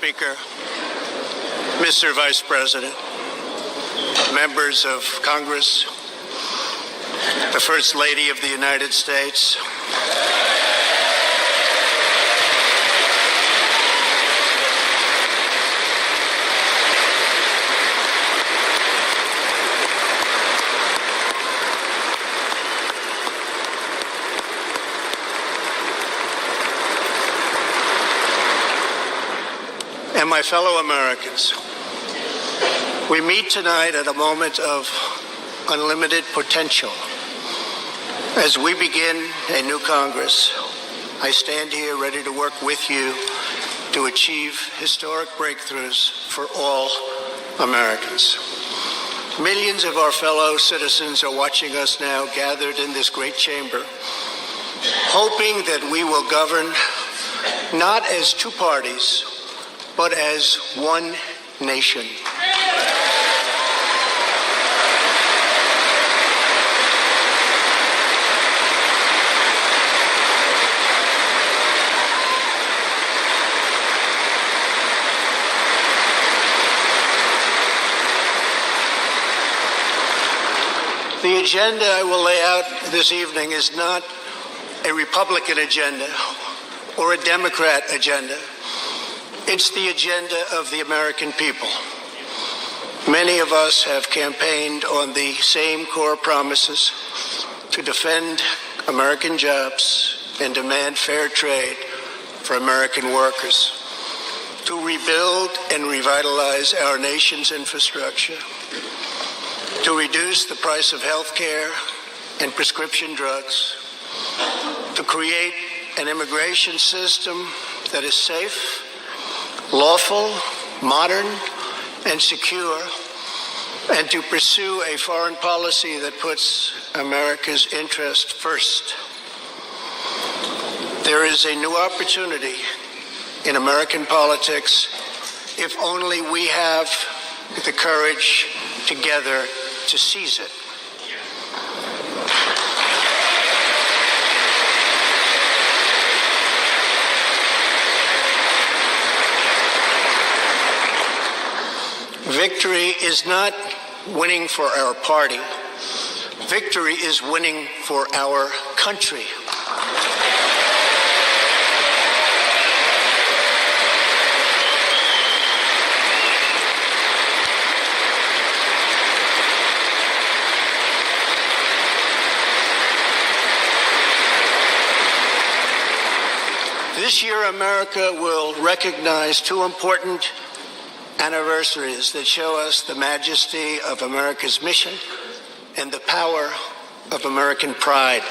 Speaker, Mr. Vice President, members of Congress, the First Lady of the United States, and my fellow Americans. We meet tonight at a moment of unlimited potential. As we begin a new Congress, I stand here ready to work with you to achieve historic breakthroughs for all Americans. Millions of our fellow citizens are watching us now gathered in this great chamber, hoping that we will govern not as two parties, but as one nation. The agenda I will lay out this evening is not a Republican agenda or a Democrat agenda. It's the agenda of the American people. Many of us have campaigned on the same core promises to defend American jobs and demand fair trade for American workers, to rebuild and revitalize our nation's infrastructure, to reduce the price of health care and prescription drugs, to create an immigration system that is safe, lawful, modern, and secure, and to pursue a foreign policy that puts America's interest first. There is a new opportunity in American politics if only we have the courage together to seize it. Victory is not winning for our party. Victory is winning for our country. This year, America will recognize two important anniversaries that show us the majesty of America's mission and the power of American pride.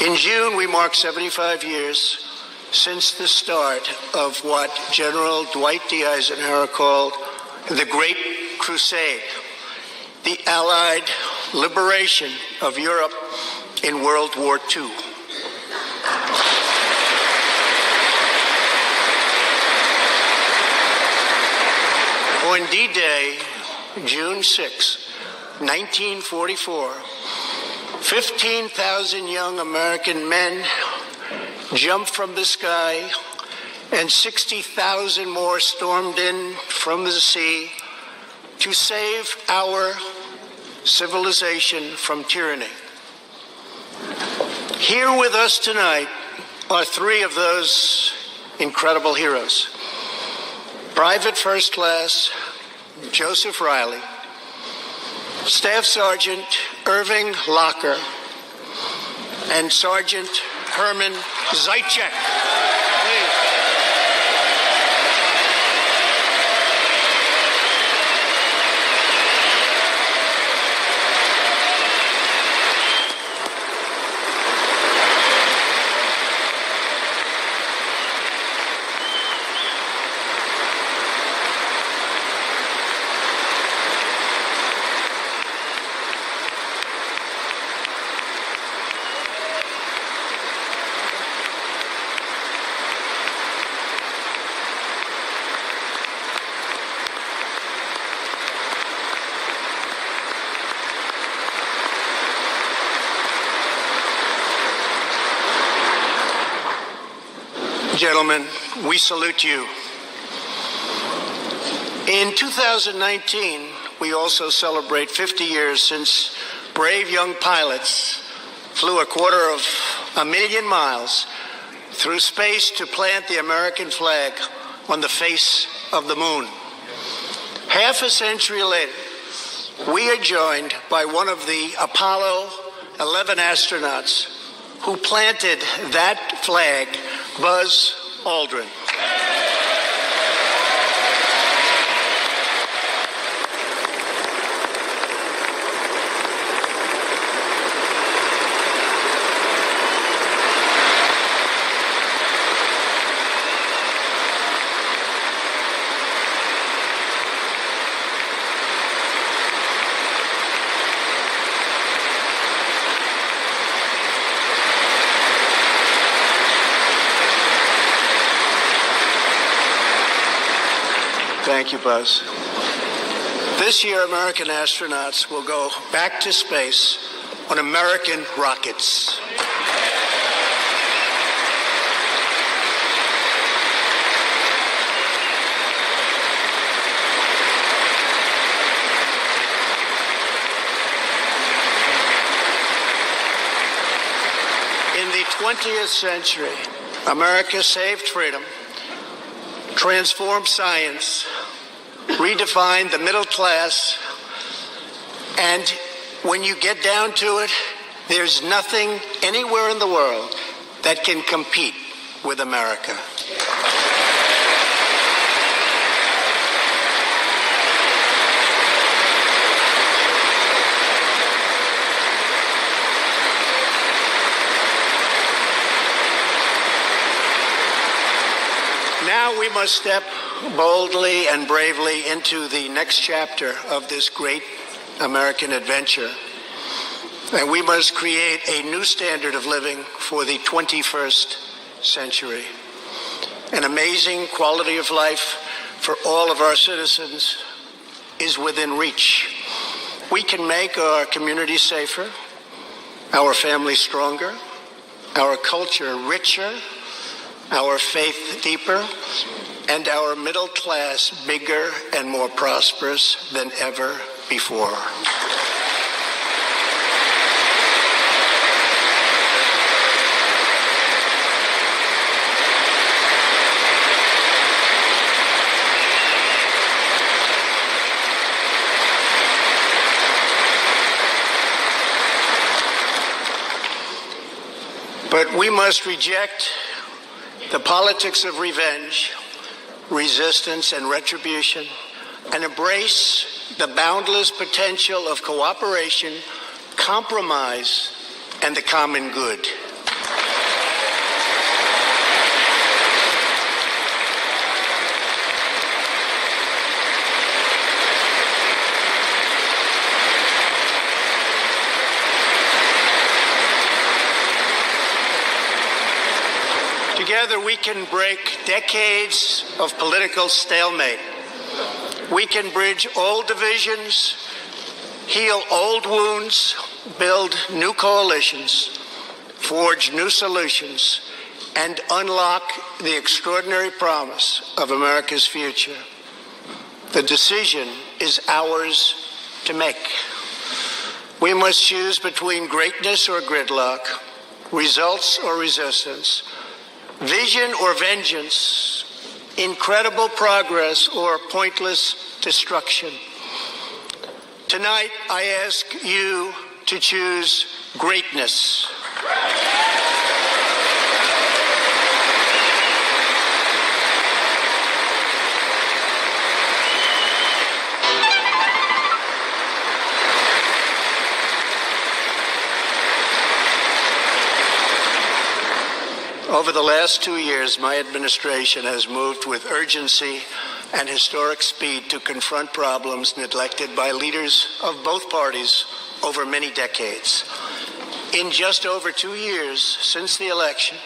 In June, we mark 75 years since the start of what General Dwight D. Eisenhower called the Great Crusade, the Allied liberation of Europe in World War II. On D-Day, June 6, 1944, 15,000 young American men jumped from the sky and 60,000 more stormed in from the sea to save our civilization from tyranny. Here with us tonight are three of those incredible heroes. Private First Class Joseph Riley, Staff Sergeant Irving Locker, and Sergeant Herman Zaitchik. Please. Gentlemen, we salute you. In 2019, we also celebrate 50 years since brave young pilots flew 250,000 miles through space to plant the American flag on the face of the moon. Half a century later, we are joined by one of the Apollo 11 astronauts who planted that flag, Buzz Aldrin. Thank you, Buzz. This year, American astronauts will go back to space on American rockets. In the 20th century, America saved freedom, transformed science, redefined the middle class, and when you get down to it, there's nothing anywhere in the world that can compete with America. Now we must step boldly and bravely into the next chapter of this great American adventure. And we must create a new standard of living for the 21st century. An amazing quality of life for all of our citizens is within reach. We can make our communities safer, our families stronger, our culture richer, our faith deeper, and our middle class bigger and more prosperous than ever before. But we must reject the politics of revenge, resistance, and retribution, and embrace the boundless potential of cooperation, compromise, and the common good. Together we can break decades of political stalemate. We can bridge old divisions, heal old wounds, build new coalitions, forge new solutions, and unlock the extraordinary promise of America's future. The decision is ours to make. We must choose between greatness or gridlock, results or resistance, vision or vengeance, incredible progress or pointless destruction. Tonight, I ask you to choose greatness. Over the last 2 years, my administration has moved with urgency and historic speed to confront problems neglected by leaders of both parties over many decades. In just over 2 years since the election,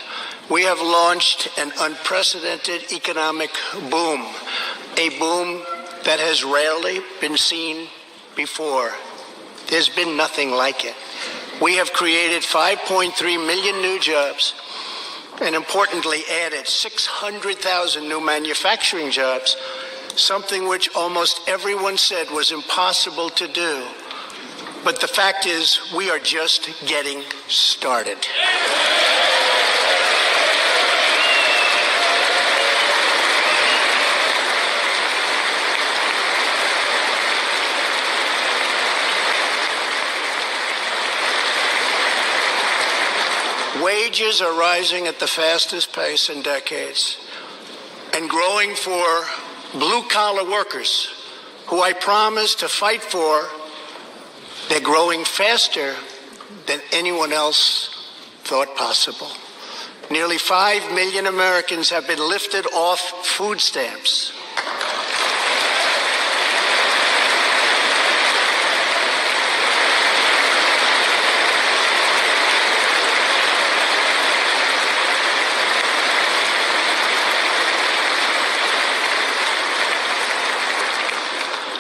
we have launched an unprecedented economic boom, a boom that has rarely been seen before. There's been nothing like it. We have created 5.3 million new jobs, and importantly added 600,000 new manufacturing jobs something which almost everyone said was impossible to do. But the fact is, we are just getting started. Wages are rising at the fastest pace in decades and growing for blue-collar workers who I promised to fight for. They're growing faster than anyone else thought possible. Nearly 5 million Americans have been lifted off food stamps.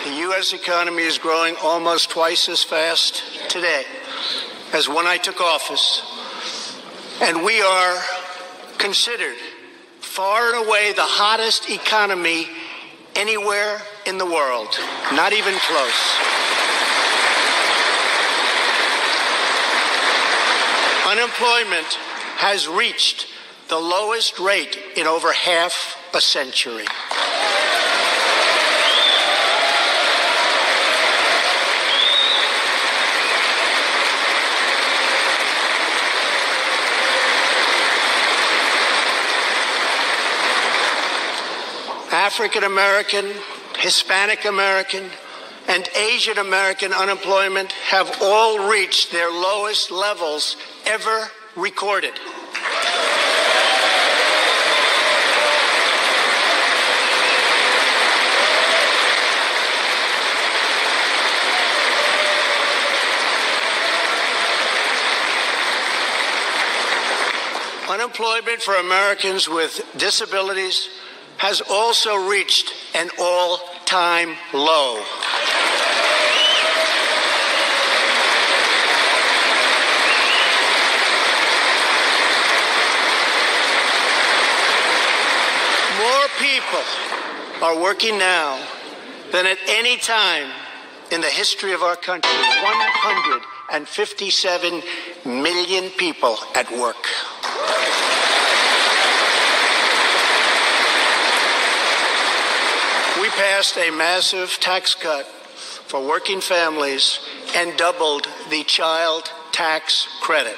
The U.S. economy is growing almost twice as fast today as when I took office, and we are considered far and away the hottest economy anywhere in the world, not even close. Unemployment has reached the lowest rate in over half a century. African American, Hispanic American, and Asian American unemployment have all reached their lowest levels ever recorded. Unemployment for Americans with disabilities has also reached an all-time low. More people are working now than at any time in the history of our country. 157 million people at work. We passed a massive tax cut for working families and doubled the child tax credit.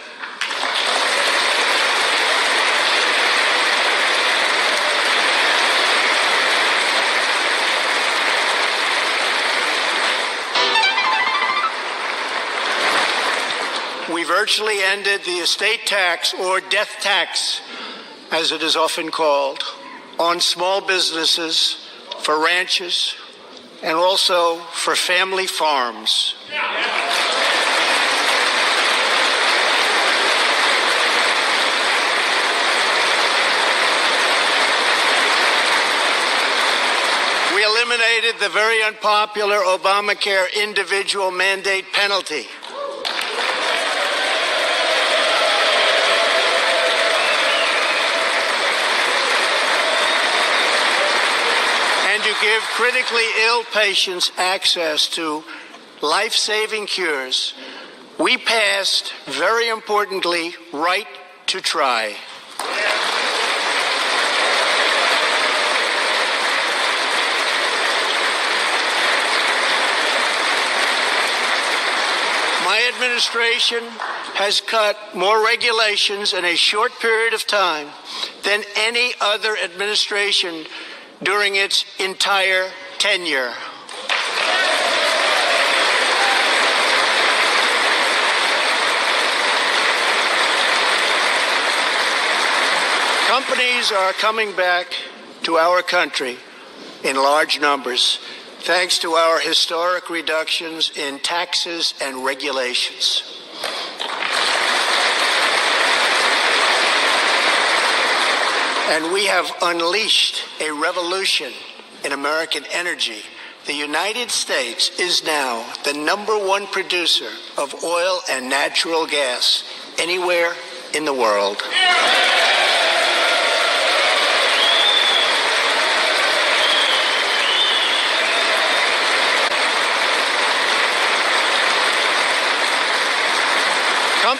We virtually ended the estate tax, or death tax, as it is often called, on small businesses, for ranches, and also for family farms. We eliminated the very unpopular Obamacare individual mandate penalty. To give critically ill patients access to life-saving cures, we passed, very importantly, right to try. My administration has cut more regulations in a short period of time than any other administration during its entire tenure. Companies are coming back to our country in large numbers, thanks to our historic reductions in taxes and regulations. And we have unleashed a revolution in American energy. The United States is now the #1 producer of oil and natural gas anywhere in the world.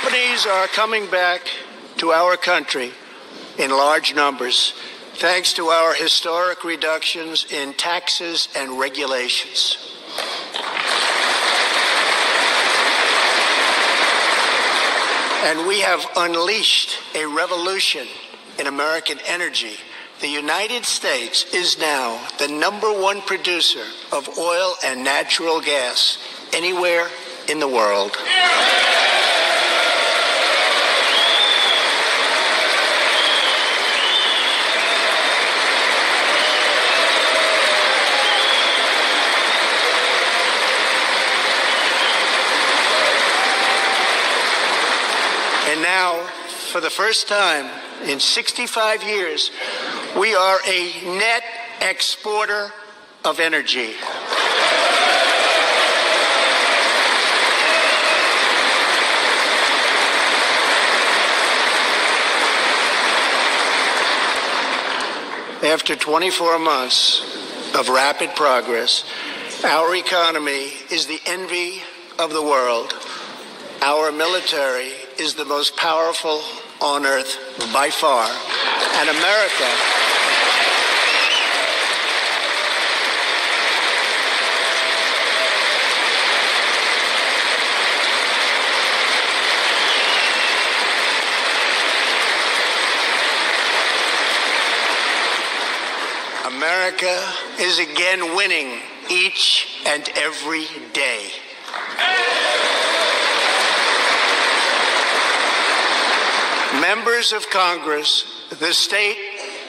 Companies are coming back to our country in large numbers, thanks to our historic reductions in taxes and regulations. And we have unleashed a revolution in American energy. The United States is now the #1 producer of oil and natural gas anywhere in the world. And now, for the first time in 65 years, we are a net exporter of energy. After 24 months of rapid progress, our economy is the envy of the world. Our military is the most powerful on earth by far. And America is again winning each and every day. Members of Congress, the state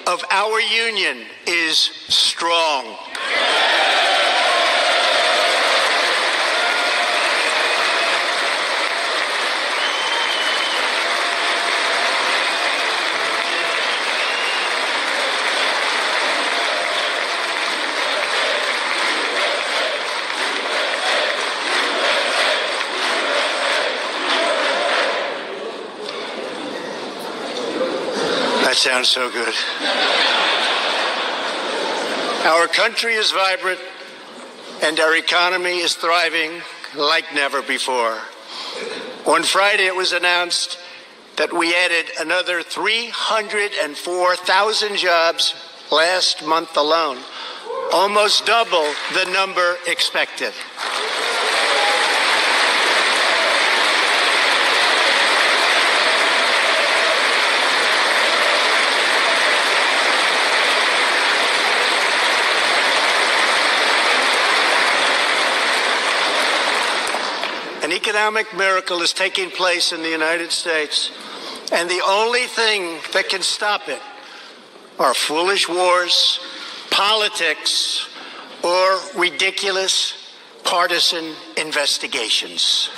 of our union is strong. That sounds so good. Our country is vibrant and our economy is thriving like never before. On Friday, it was announced that we added another 304,000 jobs last month alone, almost double the number expected. An economic miracle is taking place in the United States, and the only thing that can stop it are foolish wars, politics, or ridiculous partisan investigations.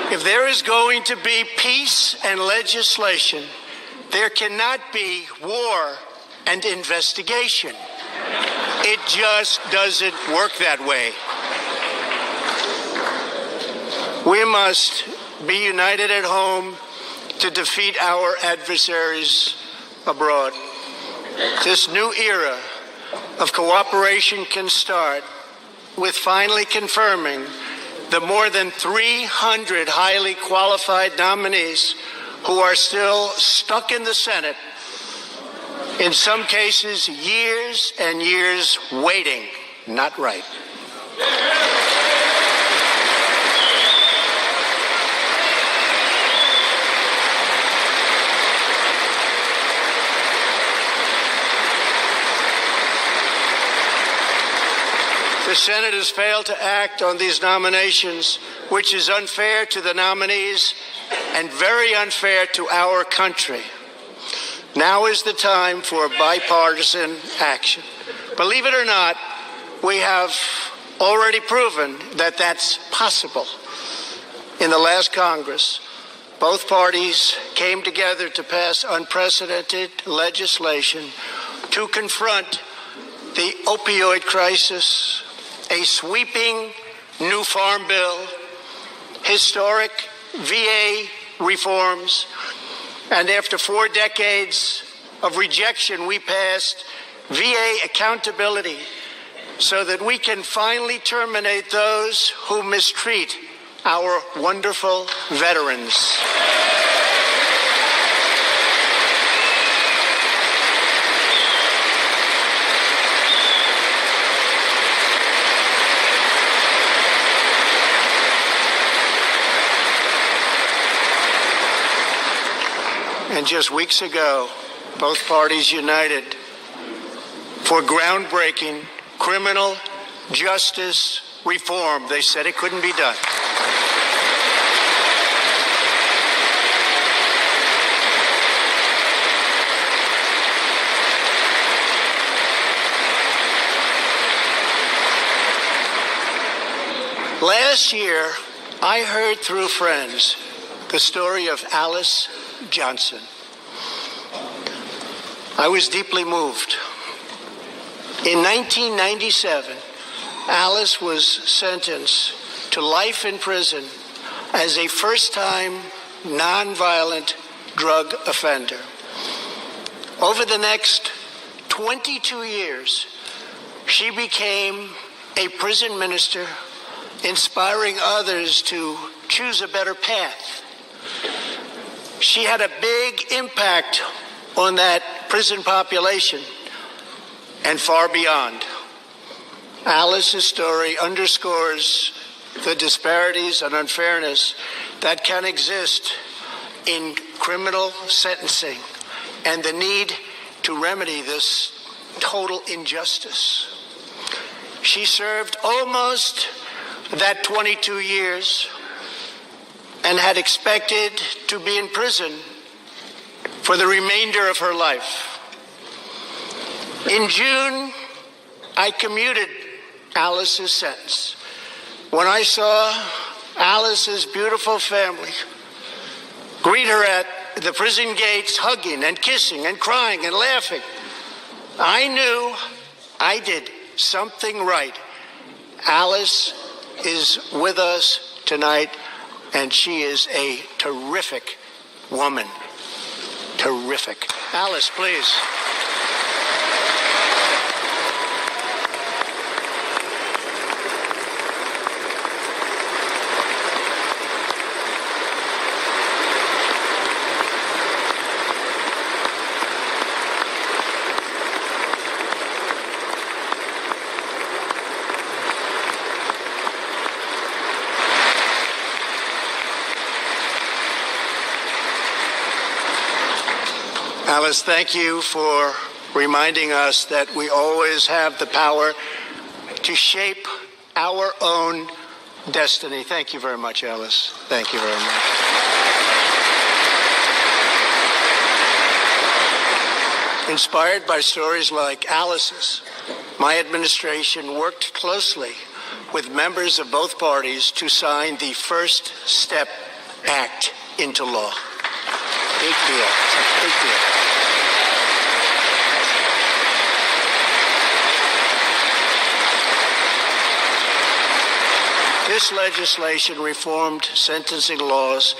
If there is going to be peace and legislation, there cannot be war and investigation. It just doesn't work that way. We must be united at home to defeat our adversaries abroad. This new era of cooperation can start with finally confirming the more than 300 highly qualified nominees who are still stuck in the Senate, in some cases years and years waiting. Not right. The Senate has failed to act on these nominations, which is unfair to the nominees and very unfair to our country. Now is the time for bipartisan action. Believe it or not, we have already proven that that's possible. In the last Congress, both parties came together to pass unprecedented legislation to confront the opioid crisis, a sweeping new farm bill, historic VA reforms, And after 4 decades of rejection, we passed VA accountability so that we can finally terminate those who mistreat our wonderful veterans. And just weeks ago, both parties united for groundbreaking criminal justice reform. They said it couldn't be done. Last year, I heard through friends the story of Alice Johnson. I was deeply moved. In 1997, Alice was sentenced to life in prison as a first-time nonviolent drug offender. Over the next 22 years, she became a prison minister, inspiring others to choose a better path. She had a big impact on that prison population and far beyond. Alice's story underscores the disparities and unfairness that can exist in criminal sentencing and the need to remedy this total injustice. She served almost that 22 years and had expected to be in prison for the remainder of her life. In June, I commuted Alice's sentence. When I saw Alice's beautiful family greet her at the prison gates, hugging and kissing and crying and laughing, I knew I did something right. Alice is with us tonight, and she is a terrific woman. Terrific. Alice, please. Alice, thank you for reminding us that we always have the power to shape our own destiny. Thank you very much, Alice. Thank you very much. Inspired by stories like Alice's, my administration worked closely with members of both parties to sign the First Step Act into law. Big deal. It's a big deal. This legislation reformed sentencing laws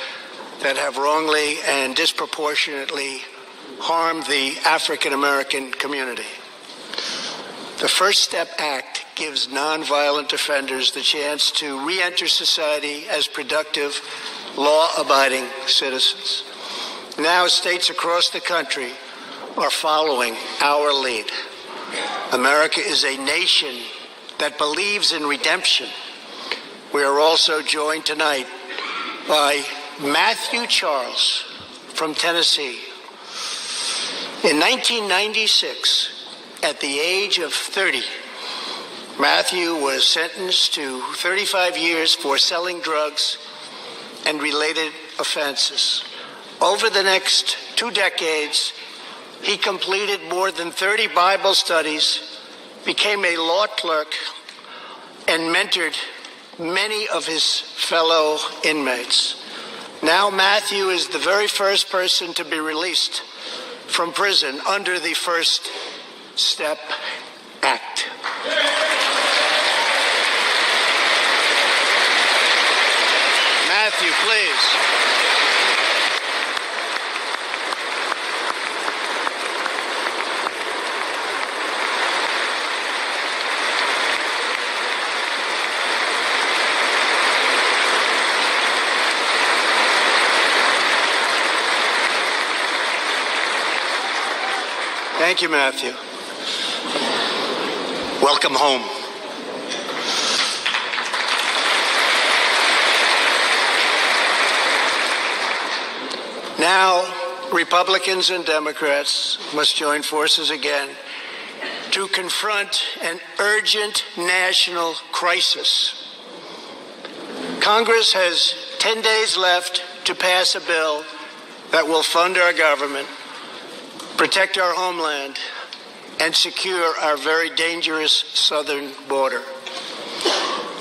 that have wrongly and disproportionately harmed the African American community. The First Step Act gives nonviolent offenders the chance to re-enter society as productive, law-abiding citizens. Now, states across the country are following our lead. America is a nation that believes in redemption. We are also joined tonight by Matthew Charles from Tennessee. In 1996, at the age of 30, Matthew was sentenced to 35 years for selling drugs and related offenses. Over the next 2 decades, he completed more than 30 Bible studies, became a law clerk, and mentored many of his fellow inmates. Now Matthew is the very first person to be released from prison under the First Step Act. Matthew, please. Thank you, Matthew. Welcome home. Now, Republicans and Democrats must join forces again to confront an urgent national crisis. Congress has 10 days left to pass a bill that will fund our government, protect our homeland, and secure our very dangerous southern border.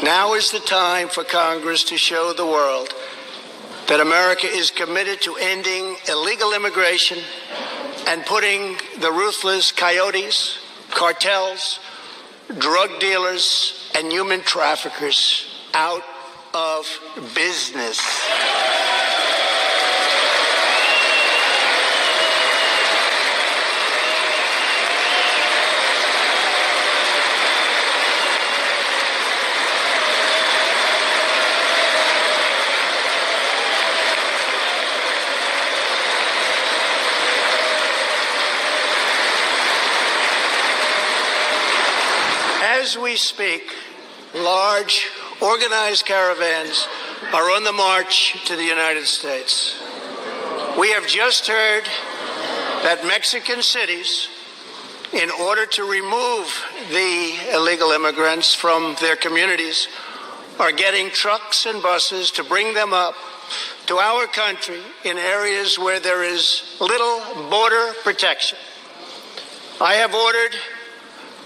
Now is the time for Congress to show the world that America is committed to ending illegal immigration and putting the ruthless coyotes, cartels, drug dealers, and human traffickers out of business. As we speak, large, organized caravans are on the march to the United States. We have just heard that Mexican cities, in order to remove the illegal immigrants from their communities, are getting trucks and buses to bring them up to our country in areas where there is little border protection. I have ordered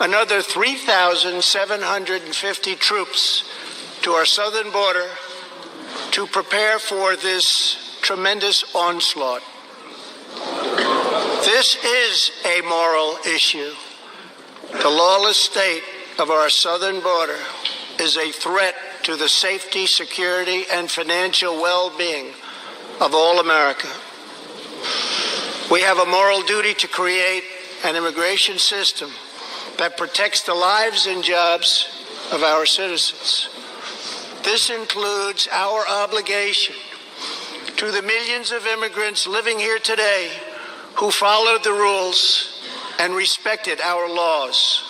another 3,750 troops to our southern border to prepare for this tremendous onslaught. This is a moral issue. The lawless state of our southern border is a threat to the safety, security, and financial well-being of all America. We have a moral duty to create an immigration system that protects the lives and jobs of our citizens. This includes our obligation to the millions of immigrants living here today who followed the rules and respected our laws.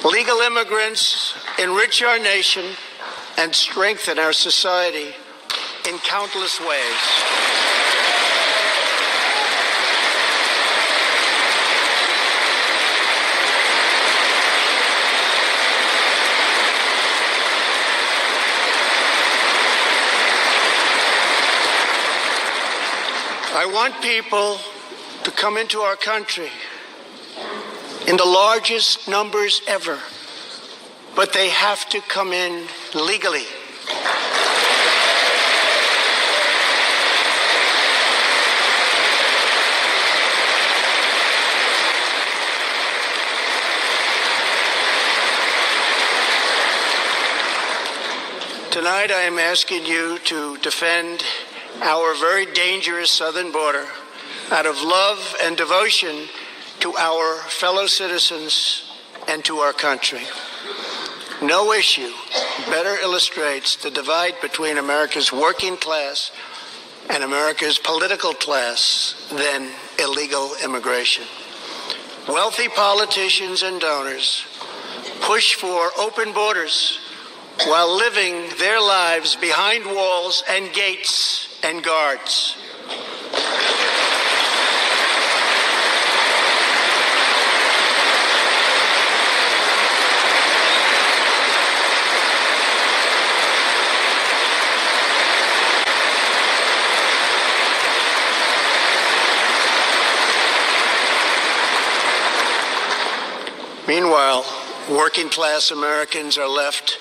Legal immigrants enrich our nation and strengthen our society in countless ways. I want people to come into our country in the largest numbers ever, but they have to come in legally. Tonight I am asking you to defend our very dangerous southern border out of love and devotion to our fellow citizens and to our country. No issue better illustrates the divide between America's working class and America's political class than illegal immigration. Wealthy politicians and donors push for open borders while living their lives behind walls and gates and guards. Meanwhile, working-class Americans are left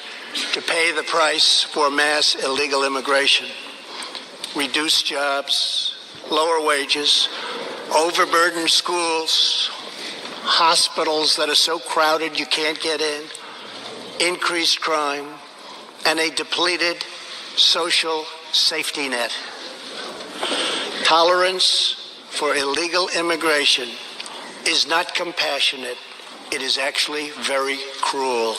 to pay the price for mass illegal immigration. Reduced jobs, lower wages, overburdened schools, hospitals that are so crowded you can't get in, increased crime, and a depleted social safety net. Tolerance for illegal immigration is not compassionate. It is actually very cruel.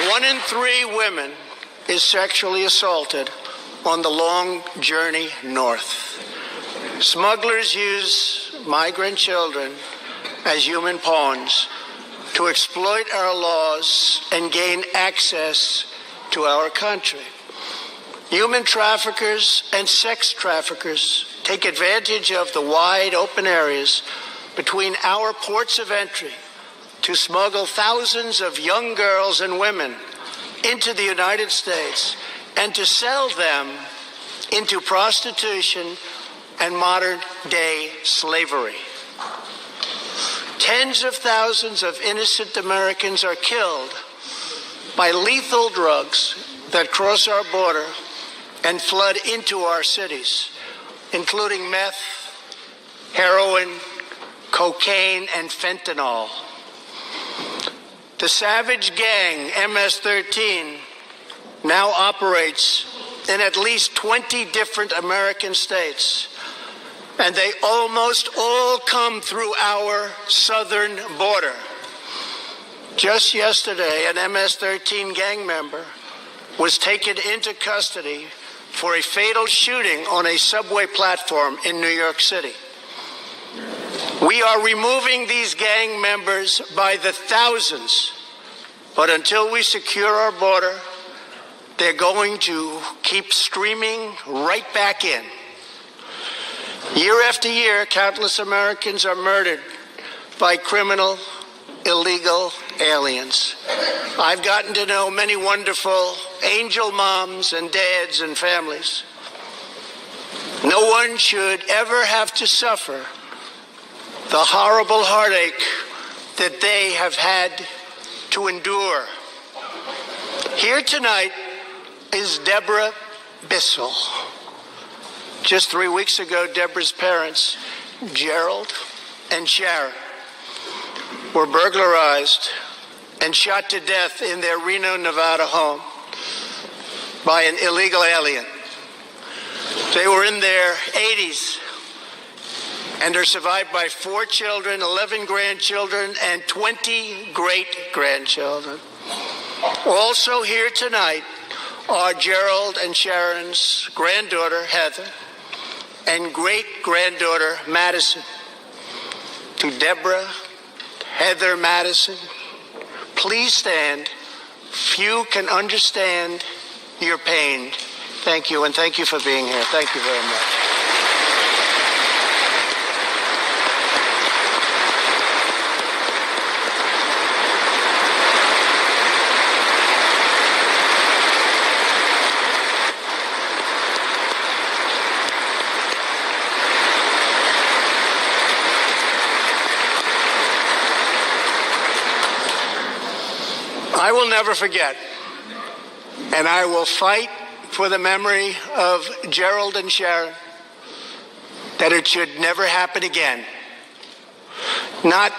One in 3 women is sexually assaulted on the long journey north. Smugglers use migrant children as human pawns to exploit our laws and gain access to our country. Human traffickers and sex traffickers take advantage of the wide open areas between our ports of entry to smuggle thousands of young girls and women into the United States and to sell them into prostitution and modern-day slavery. Tens of thousands of innocent Americans are killed by lethal drugs that cross our border and flood into our cities, including meth, heroin, cocaine, and fentanyl. The savage gang MS-13 now operates in at least 20 different American states, and they almost all come through our southern border. Just yesterday, an MS-13 gang member was taken into custody for a fatal shooting on a subway platform in New York City. We are removing these gang members by the thousands, but until we secure our border, they're going to keep streaming right back in. Year after year, countless Americans are murdered by criminal, illegal aliens. I've gotten to know many wonderful angel moms and dads and families. No one should ever have to suffer the horrible heartache that they have had to endure. Here tonight is Deborah Bissell. Just 3 weeks ago, Deborah's parents, Gerald and Sharon, were burglarized and shot to death in their Reno, Nevada home by an illegal alien. They were in their 80s and are survived by 4 children, 11 grandchildren, and 20 great-grandchildren. Also here tonight are Gerald and Sharon's granddaughter, Heather, and great-granddaughter, Madison. To Deborah, Heather, Madison, please stand. Few can understand your pain. Thank you, and thank you for being here. Thank you very much. I will never forget, and I will fight for the memory of Gerald and Sharon, that it should never happen again. Not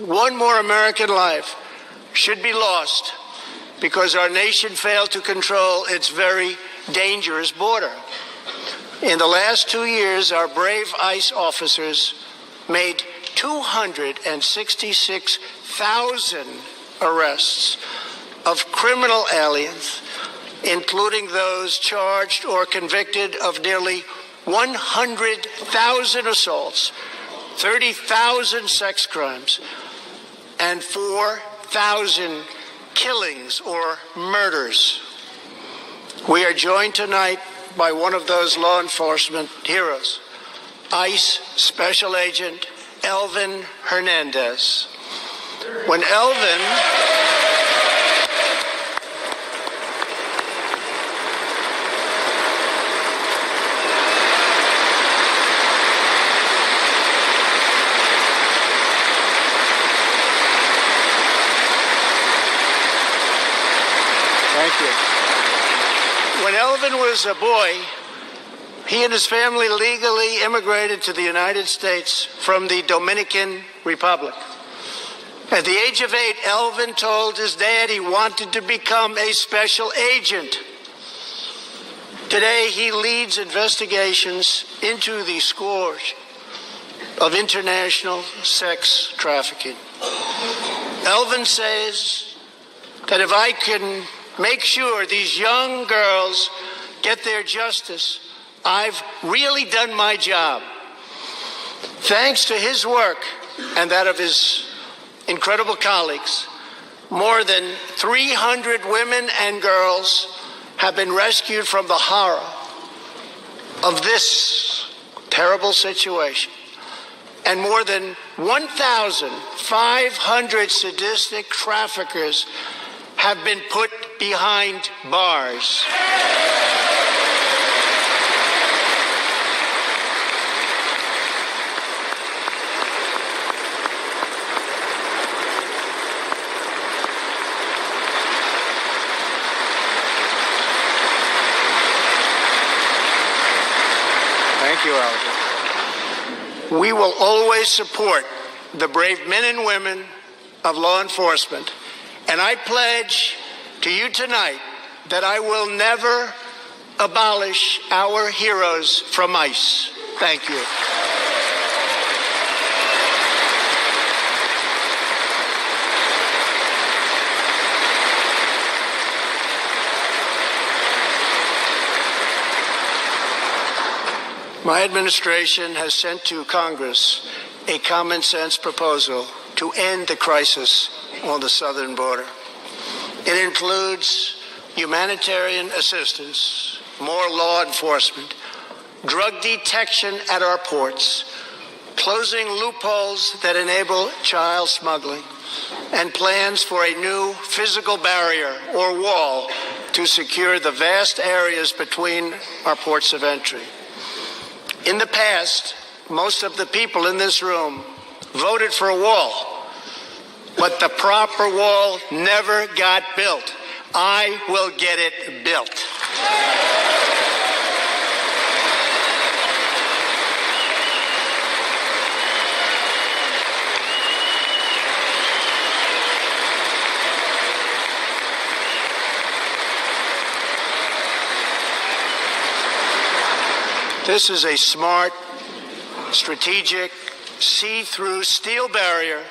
one more American life should be lost because our nation failed to control its very dangerous border. In the last 2 years, our brave ICE officers made 266,000 arrests of criminal aliens, including those charged or convicted of nearly 100,000 assaults, 30,000 sex crimes, and 4,000 killings or murders. We are joined tonight by one of those law enforcement heroes, ICE Special Agent Elvin Hernandez. When Elvin was a boy, he and his family legally immigrated to the United States from the Dominican Republic. At the age of 8, Elvin told his dad he wanted to become a special agent. Today, he leads investigations into the scourge of international sex trafficking. Elvin says that if I can make sure these young girls get their justice, I've really done my job. Thanks to his work and that of his incredible colleagues, more than 300 women and girls have been rescued from the horror of this terrible situation. And more than 1,500 sadistic traffickers have been put behind bars. Thank you, Alger. We will always support the brave men and women of law enforcement, and I pledge to you tonight that I will never abolish our heroes from ICE. Thank you. My administration has sent to Congress a common sense proposal to end the crisis on the southern border. It includes humanitarian assistance, more law enforcement, drug detection at our ports, closing loopholes that enable child smuggling, and plans for a new physical barrier or wall to secure the vast areas between our ports of entry. In the past, most of the people in this room voted for a wall, but the proper wall never got built. I will get it built. This is a smart, strategic, see-through steel barrier,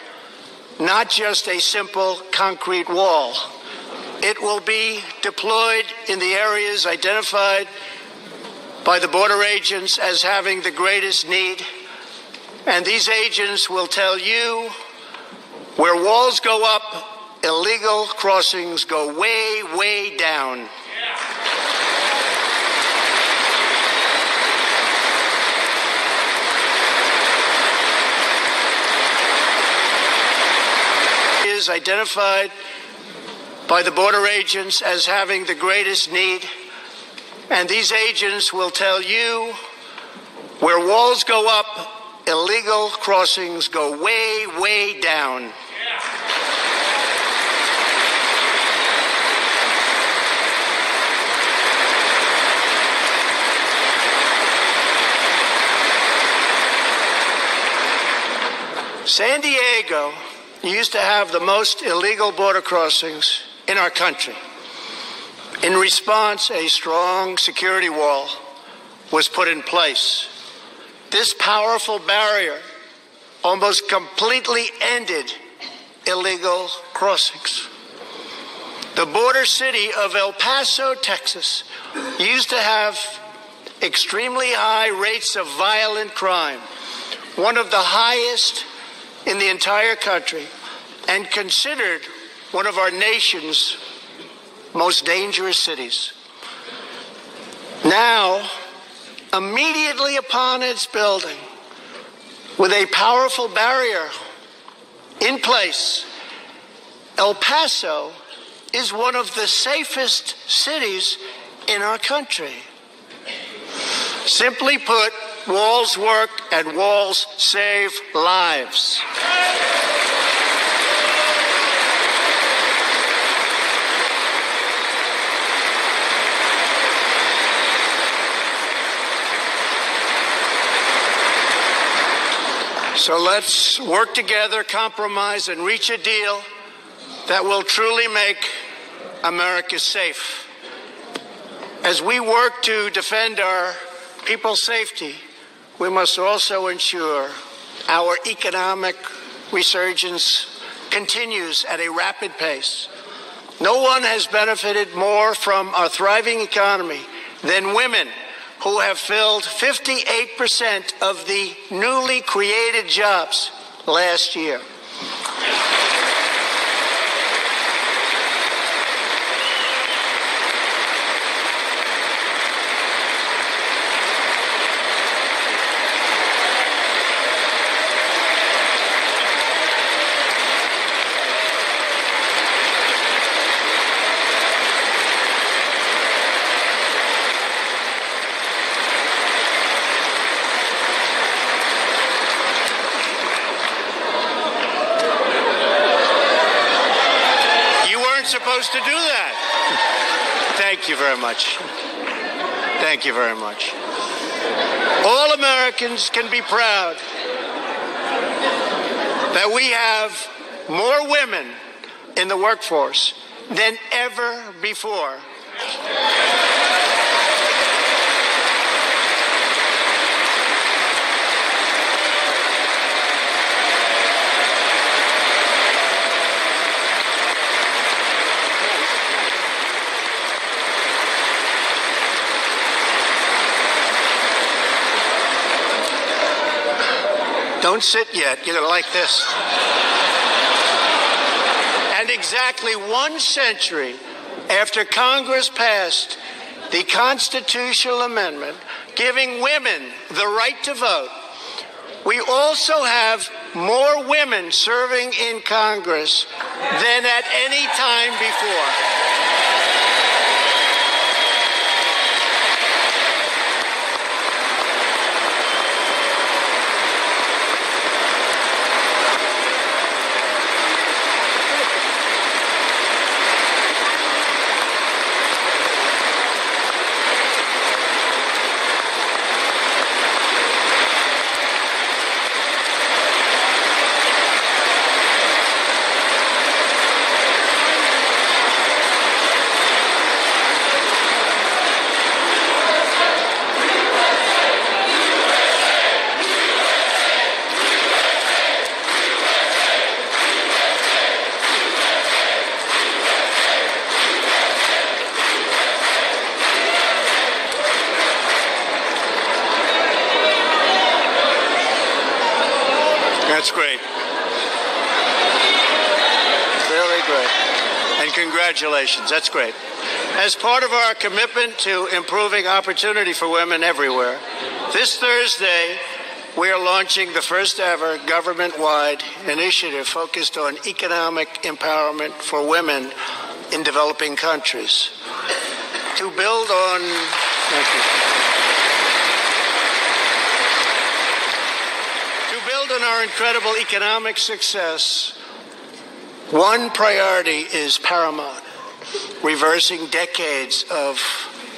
not just a simple concrete wall. It will be deployed in the areas identified by the border agents as having the greatest need, and these agents will tell you where walls go up, illegal crossings go way, way down. Is identified by the border agents as having the greatest need, and these agents will tell you where walls go up, illegal crossings go way, way down. San Diego used to have the most illegal border crossings in our country. In response, a strong security wall was put in place. This powerful barrier almost completely ended illegal crossings. The border city of El Paso, Texas, used to have extremely high rates of violent crime, one of the highest in the entire country, and considered one of our nation's most dangerous cities. Now, immediately upon its building, with a powerful barrier in place, El Paso is one of the safest cities in our country. Simply put, walls work and walls save lives. So let's work together, compromise, and reach a deal that will truly make America safe. As we work to defend our people's safety, we must also ensure our economic resurgence continues at a rapid pace. No one has benefited more from our thriving economy than women, who have filled 58% of the newly created jobs last year. Supposed to do that. Thank you very much. Thank you very much. All Americans can be proud that we have more women in the workforce than ever before. Don't sit yet. You're going to like this. And exactly 1 century after Congress passed the constitutional amendment giving women the right to vote, we also have more women serving in Congress than at any time before. That's great. Really great. And congratulations. That's great. As part of our commitment to improving opportunity for women everywhere, this Thursday, we are launching the first ever government-wide initiative focused on economic empowerment for women in developing countries. To build on... Thank you. On our incredible economic success, one priority is paramount: reversing decades of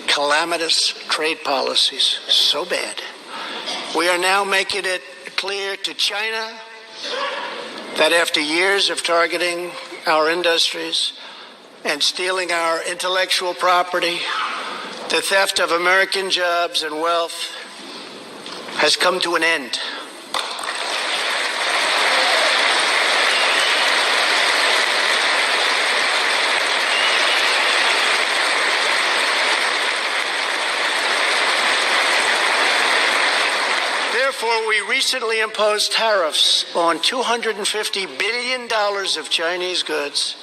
calamitous trade policies. So bad. We are now making it clear to China that after years of targeting our industries and stealing our intellectual property, the theft of American jobs and wealth has come to an end. Therefore, we recently imposed tariffs on $250 billion of Chinese goods,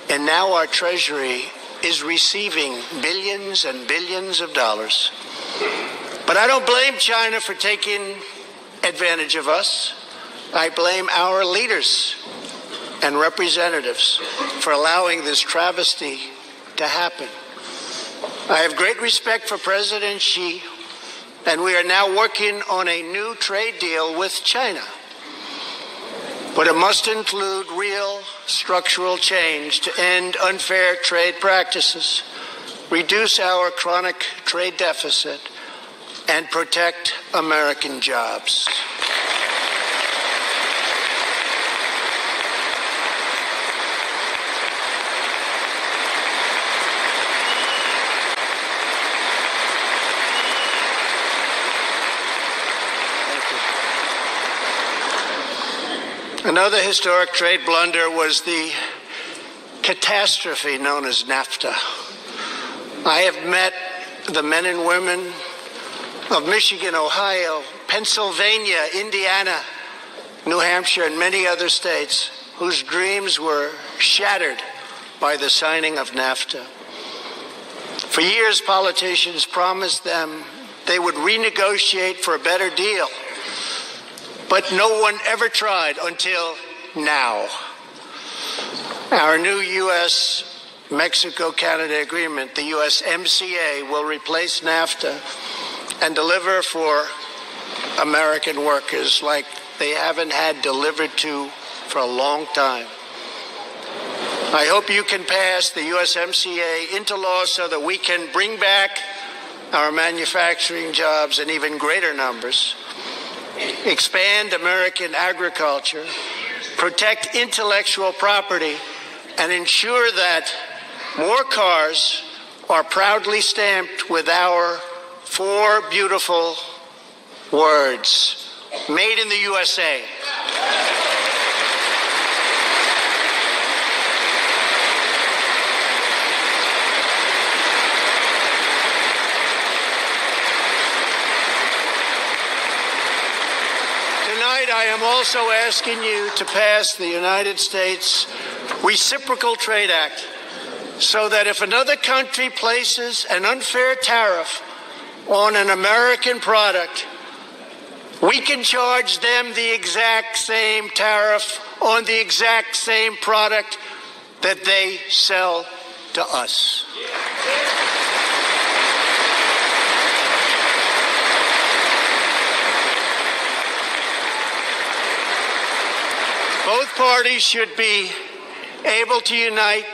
and now our Treasury is receiving billions and billions of dollars. But I don't blame China for taking advantage of us. I blame our leaders and representatives for allowing this travesty to happen. I have great respect for President Xi, and we are now working on a new trade deal with China. But it must include real structural change to end unfair trade practices, reduce our chronic trade deficit, and protect American jobs. Another historic trade blunder was the catastrophe known as NAFTA. I have met the men and women of Michigan, Ohio, Pennsylvania, Indiana, New Hampshire, and many other states whose dreams were shattered by the signing of NAFTA. For years, politicians promised them they would renegotiate for a better deal, but no one ever tried until now. Our new U.S.-Mexico-Canada agreement, the USMCA, will replace NAFTA and deliver for American workers like they haven't had delivered to for a long time. I hope you can pass the USMCA into law so that we can bring back our manufacturing jobs in even greater numbers, expand American agriculture, protect intellectual property, and ensure that more cars are proudly stamped with our 4 beautiful words, made in the USA. Tonight, I am also asking you to pass the United States Reciprocal Trade Act so that if another country places an unfair tariff on an American product, we can charge them the exact same tariff on the exact same product that they sell to us. Both parties should be able to unite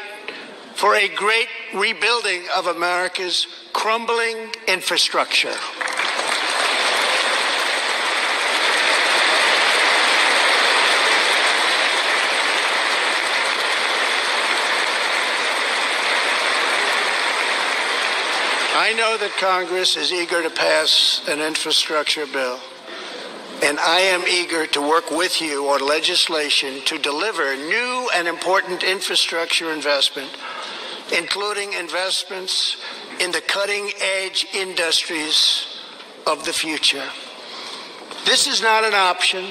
for a great rebuilding of America's crumbling infrastructure. I know that Congress is eager to pass an infrastructure bill, and I am eager to work with you on legislation to deliver new and important infrastructure investment, including investments in the cutting-edge industries of the future. This is not an option.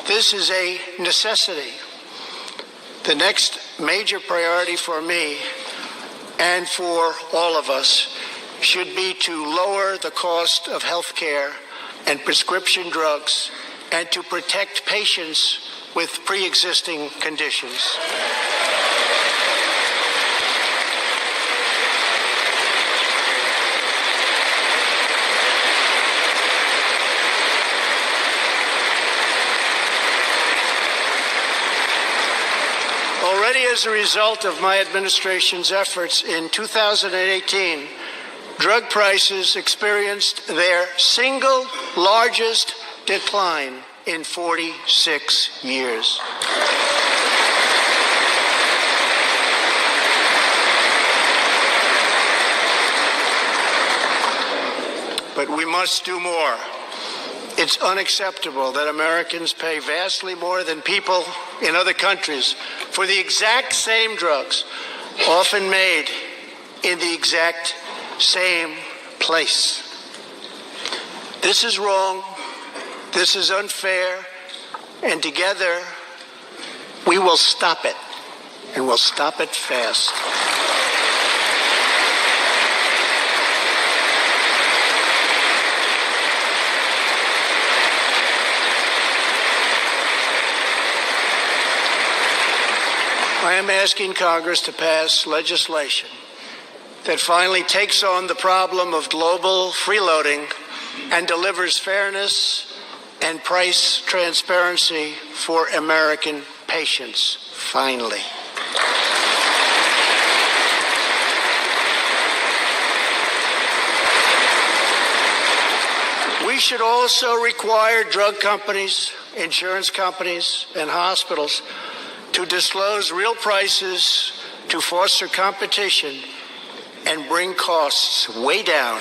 This is a necessity. The next major priority for me and for all of us should be to lower the cost of health care and prescription drugs and to protect patients with pre-existing conditions. Already as a result of my administration's efforts in 2018, drug prices experienced their single largest decline in 46 years. But we must do more. It's unacceptable that Americans pay vastly more than people in other countries for the exact same drugs, often made in the exact same place. This is wrong. This is unfair. And together, we will stop it. And we'll stop it fast. I am asking Congress to pass legislation that finally takes on the problem of global freeloading and delivers fairness and price transparency for American patients, finally. We should also require drug companies, insurance companies, and hospitals to disclose real prices to foster competition and bring costs way down.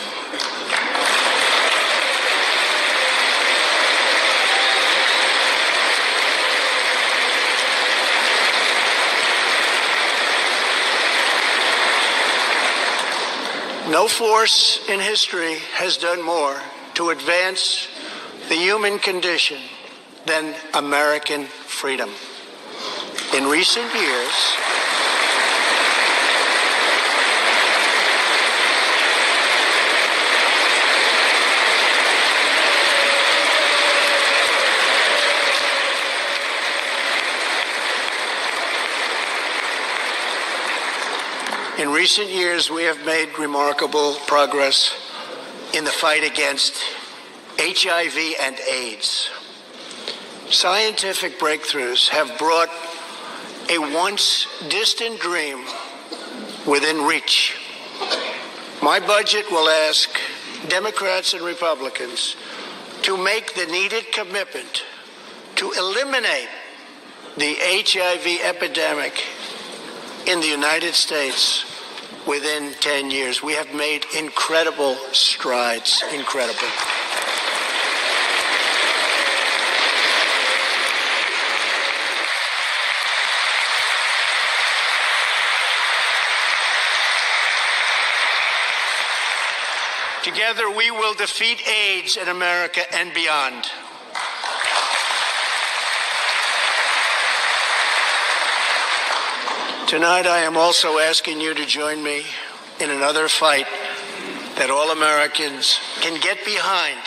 No force in history has done more to advance the human condition than American freedom. In recent years, we have made remarkable progress in the fight against HIV and AIDS. Scientific breakthroughs have brought a once distant dream within reach. My budget will ask Democrats and Republicans to make the needed commitment to eliminate the HIV epidemic in the United States within 10 years. We have made incredible strides, incredible. Together, we will defeat AIDS in America and beyond. Tonight, I am also asking you to join me in another fight that all Americans can get behind,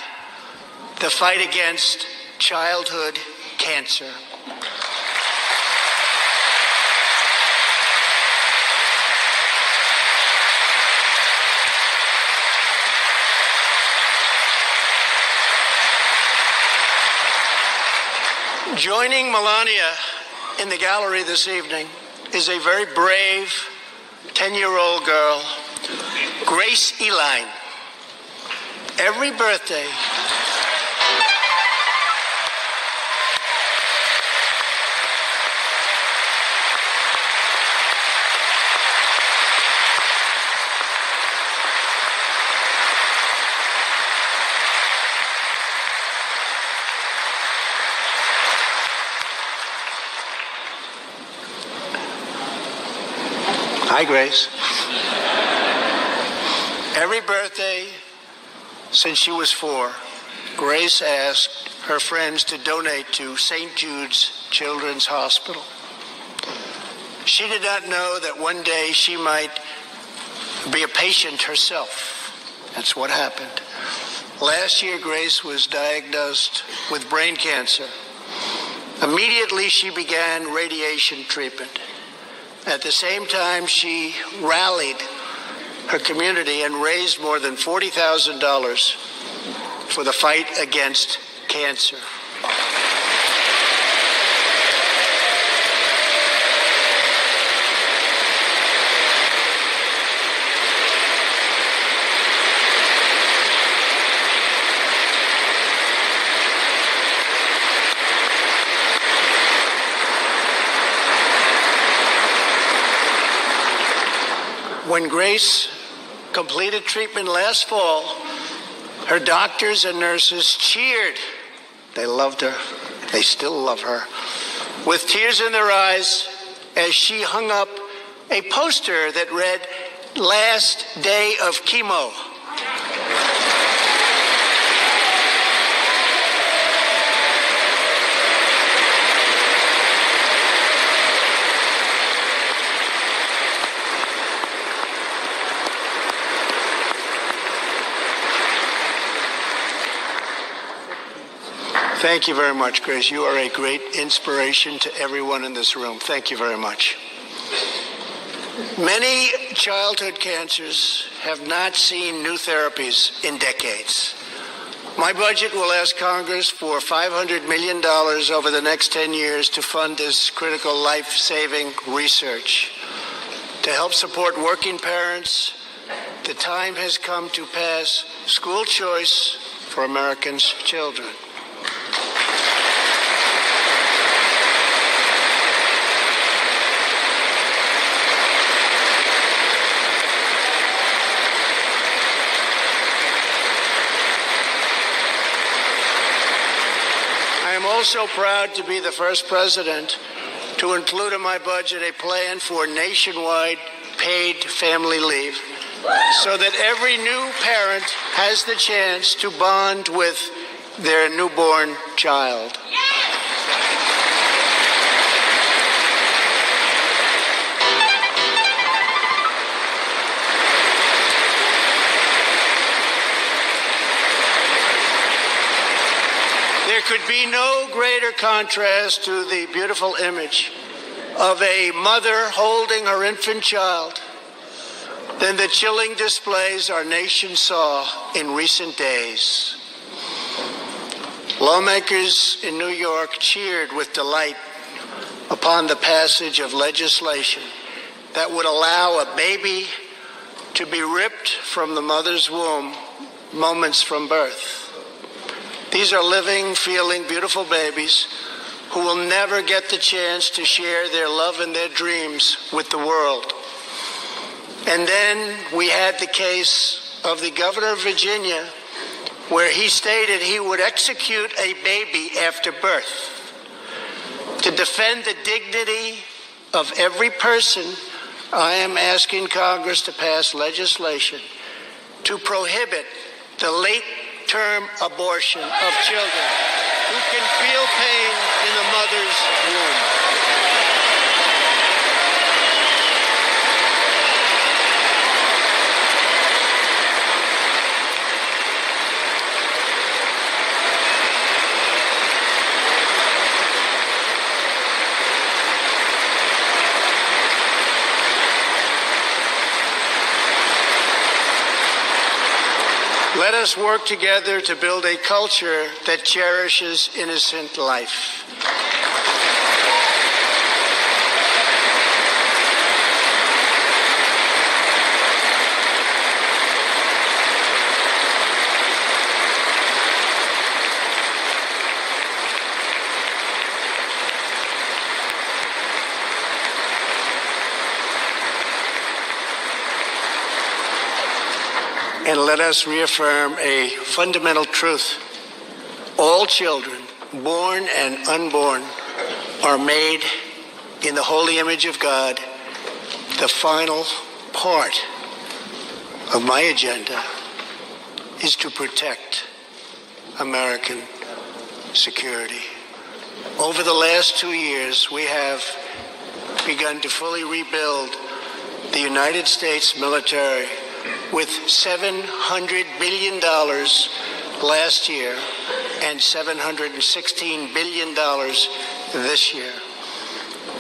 the fight against childhood cancer. Joining Melania in the gallery this evening is a very brave 10-year-old girl, Grace Eline. Every birthday, Hi, Grace. Every birthday since she was 4, Grace asked her friends to donate to St. Jude's Children's Hospital. She did not know that one day she might be a patient herself. That's what happened. Last year, Grace was diagnosed with brain cancer. Immediately, she began radiation treatment. At the same time, she rallied her community and raised more than $40,000 for the fight against cancer. When Grace completed treatment last fall, her doctors and nurses cheered. They loved her. They still love her. With tears in their eyes as she hung up a poster that read, "Last day of chemo." Thank you very much, Grace. You are a great inspiration to everyone in this room. Thank you very much. Many childhood cancers have not seen new therapies in decades. My budget will ask Congress for $500 million over the next 10 years to fund this critical life-saving research. To help support working parents, the time has come to pass school choice for Americans' children. I am also proud to be the first president to include in my budget a plan for nationwide paid family leave so that every new parent has the chance to bond with their newborn child. There could be no greater contrast to the beautiful image of a mother holding her infant child than the chilling displays our nation saw in recent days. Lawmakers in New York cheered with delight upon the passage of legislation that would allow a baby to be ripped from the mother's womb moments from birth. These are living, feeling, beautiful babies who will never get the chance to share their love and their dreams with the world. And then we had the case of the governor of Virginia, where he stated he would execute a baby after birth. To defend the dignity of every person, I am asking Congress to pass legislation to prohibit the late-term abortion of children who can feel pain in the mother's womb. Let us work together to build a culture that cherishes innocent life. And let us reaffirm a fundamental truth. All children, born and unborn, are made in the holy image of God. The final part of my agenda is to protect American security. Over the last 2 years, we have begun to fully rebuild the United States military with $700 billion last year and $716 billion this year.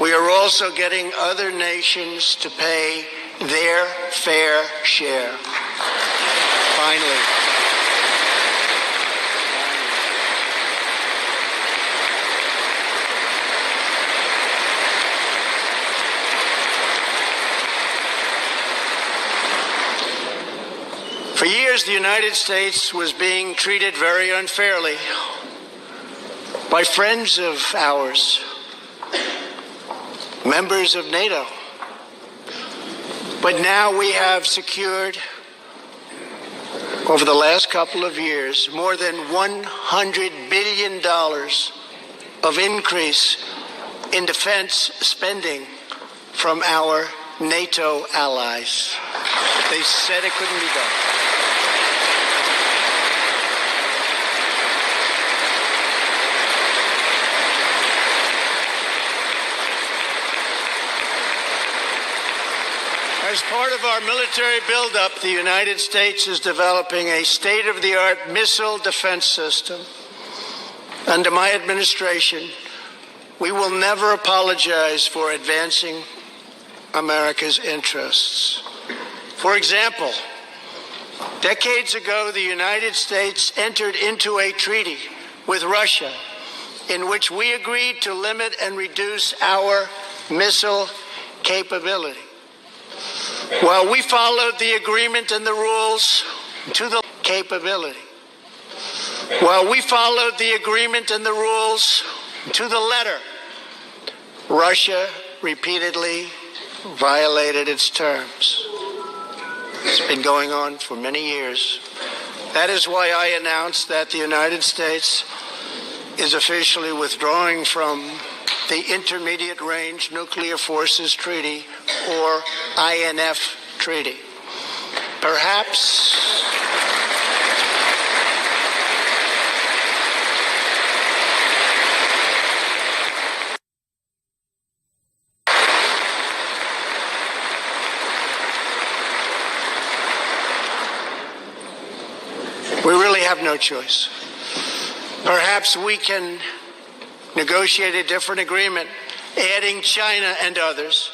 We are also getting other nations to pay their fair share. Finally. For years, the United States was being treated very unfairly by friends of ours, members of NATO. But now we have secured, over the last couple of years, more than $100 billion of increase in defense spending from our NATO allies. They said it couldn't be done. As part of our military buildup, the United States is developing a state-of-the-art missile defense system. Under my administration, we will never apologize for advancing America's interests. For example, decades ago, the United States entered into a treaty with Russia in which we agreed to limit and reduce our missile capability. While we followed the agreement and the rules to the capability. While we followed the agreement and the rules to the letter, Russia repeatedly violated its terms. It's been going on for many years. That is why I announced that the United States is officially withdrawing from the Intermediate Range Nuclear Forces Treaty, or INF Treaty. Perhaps we really have no choice. Perhaps we can negotiate a different agreement, adding China and others,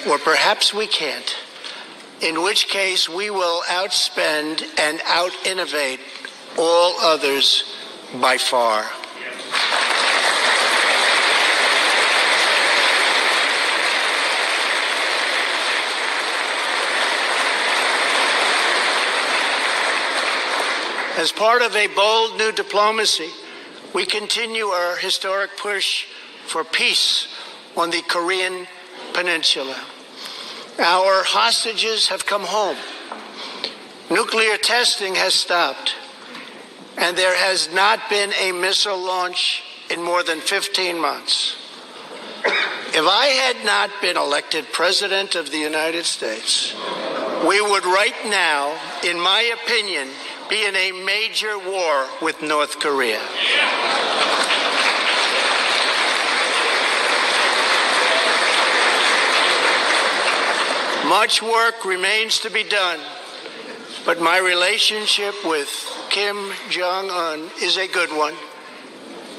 or perhaps we can't, in which case we will outspend and out-innovate all others by far. As part of a bold new diplomacy, we continue our historic push for peace on the Korean Peninsula. Our hostages have come home. Nuclear testing has stopped, and there has not been a missile launch in more than 15 months. If I had not been elected President of the United States, we would right now, in my opinion, be in a major war with North Korea. Much work remains to be done, but my relationship with Kim Jong-un is a good one.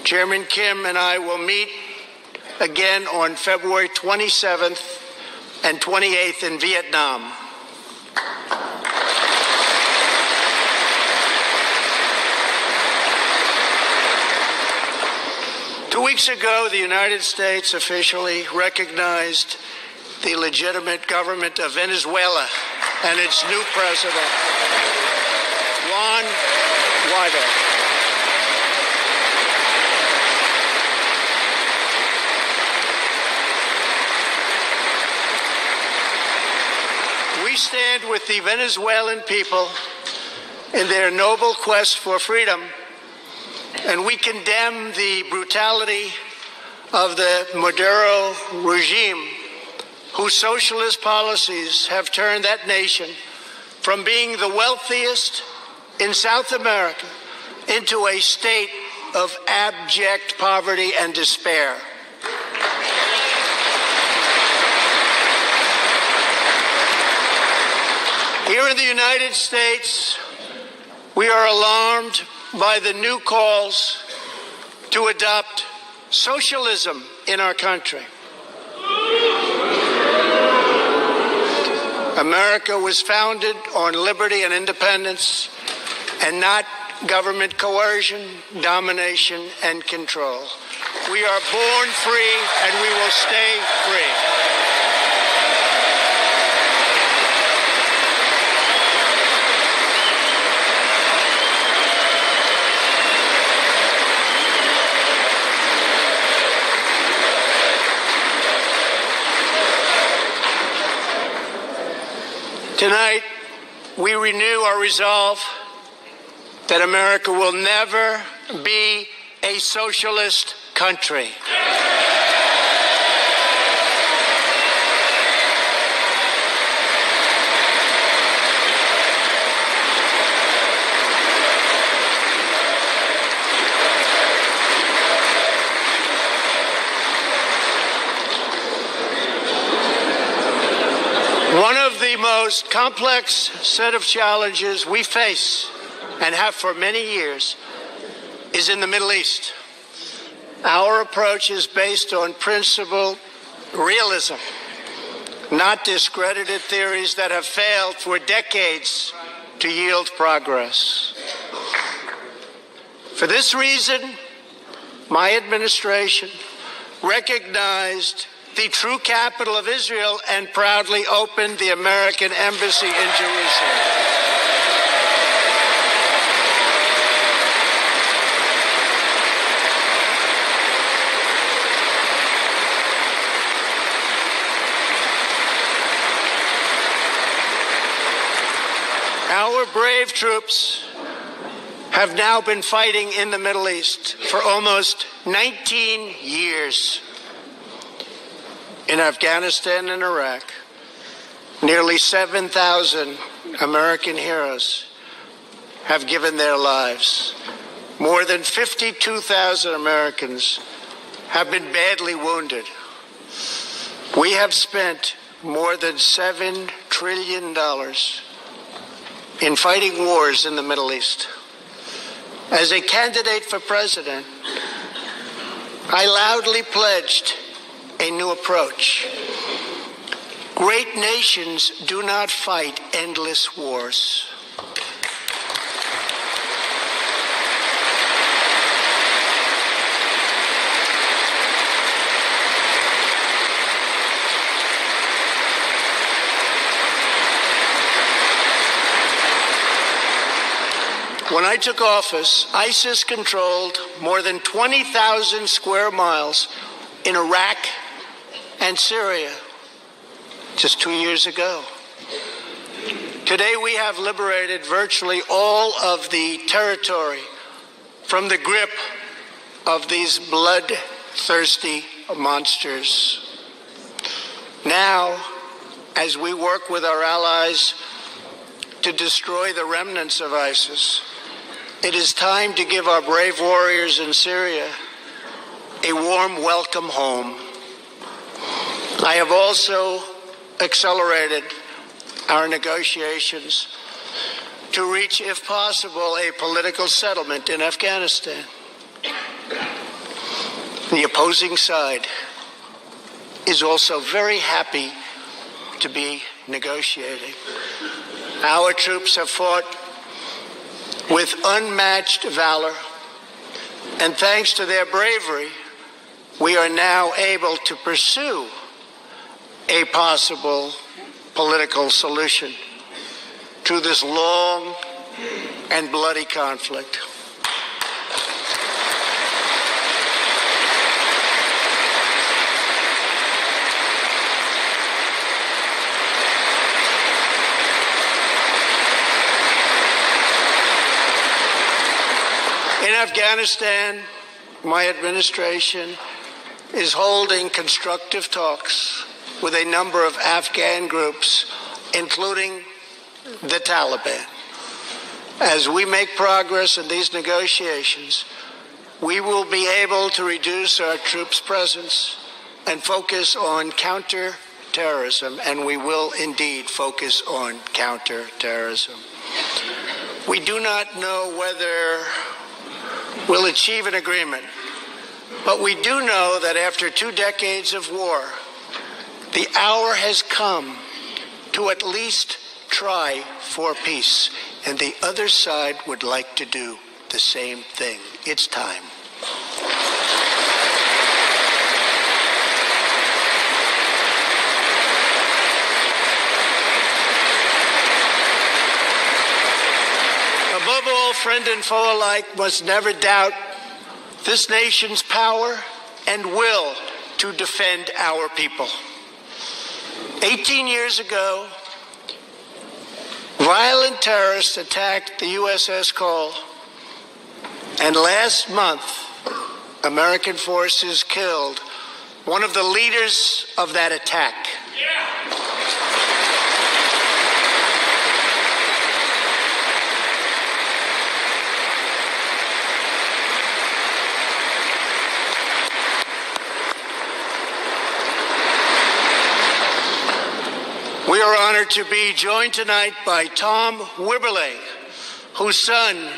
Chairman Kim and I will meet again on February 27th and 28th in Vietnam. Two weeks ago, the United States officially recognized the legitimate government of Venezuela and its new president, Juan Guaido. We stand with the Venezuelan people in their noble quest for freedom, and we condemn the brutality of the Maduro regime, whose socialist policies have turned that nation from being the wealthiest in South America into a state of abject poverty and despair. Here in the United States, we are alarmed by the new calls to adopt socialism in our country. America was founded on liberty and independence, and not government coercion, domination, and control. We are born free, and we will stay free. Tonight, we renew our resolve that America will never be a socialist country. One of the most complex set of challenges we face and have for many years is in the Middle East. Our approach is based on principled realism, not discredited theories that have failed for decades to yield progress. For this reason, my administration recognized the true capital of Israel and proudly opened the American Embassy in Jerusalem. Our brave troops have now been fighting in the Middle East for almost 19 years. In Afghanistan and Iraq, Nearly 7,000 American heroes have given their lives. More than 52,000 Americans have been badly wounded. We have spent more than $7 trillion in fighting wars in the Middle East. As a candidate for president, I loudly pledged a new approach. Great nations do not fight endless wars. When I took office, ISIS controlled more than 20,000 square miles in Iraq and Syria just 2 years ago. Today we have liberated virtually all of the territory from the grip of these bloodthirsty monsters. Now, as we work with our allies to destroy the remnants of ISIS, it is time to give our brave warriors in Syria a warm welcome home. I have also accelerated our negotiations to reach, if possible, a political settlement in Afghanistan. The opposing side is also very happy to be negotiating. Our troops have fought with unmatched valor, and thanks to their bravery, we are now able to pursue a possible political solution to this long and bloody conflict. In Afghanistan, my administration is holding constructive talks with a number of Afghan groups, including the Taliban. As we make progress in these negotiations, we will be able to reduce our troops' presence and focus on counterterrorism, and we will indeed focus on counterterrorism. We do not know whether we'll achieve an agreement, but we do know that after 2 decades of war, the hour has come to at least try for peace, and the other side would like to do the same thing. It's time. Above all, friend and foe alike must never doubt this nation's power and will to defend our people. 18 years ago, violent terrorists attacked the USS Cole, and last month, American forces killed one of the leaders of that attack. We are honored to be joined tonight by Tom Wibberley, whose son,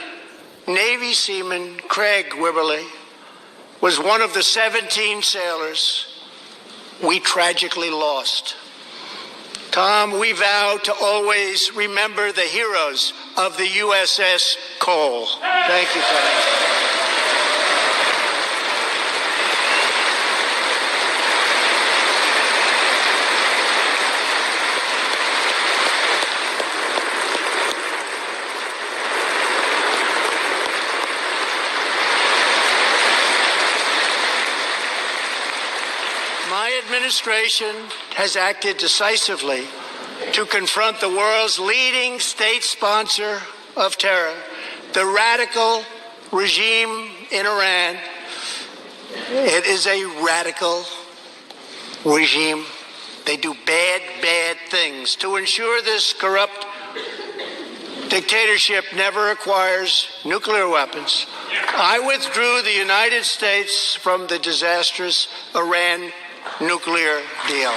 Navy seaman Craig Wibberley, was one of the 17 sailors we tragically lost. Tom, we vow to always remember the heroes of the USS Cole. Thank you, Tom. My administration has acted decisively to confront the world's leading state sponsor of terror, the radical regime in Iran. It is a radical regime They do bad, bad things. To ensure this corrupt dictatorship never acquires nuclear weapons, I withdrew the United States from the disastrous Iran nuclear deal.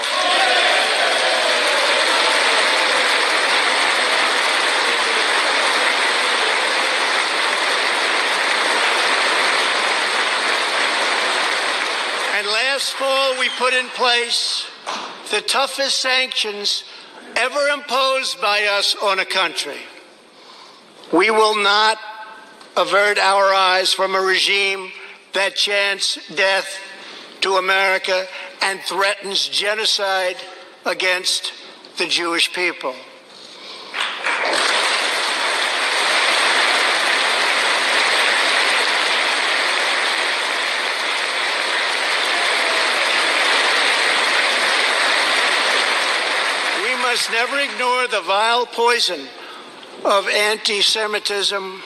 And last fall, we put in place the toughest sanctions ever imposed by us on a country. We will not avert our eyes from a regime that chants death to America and threatens genocide against the Jewish people. We must never ignore the vile poison of anti-Semitism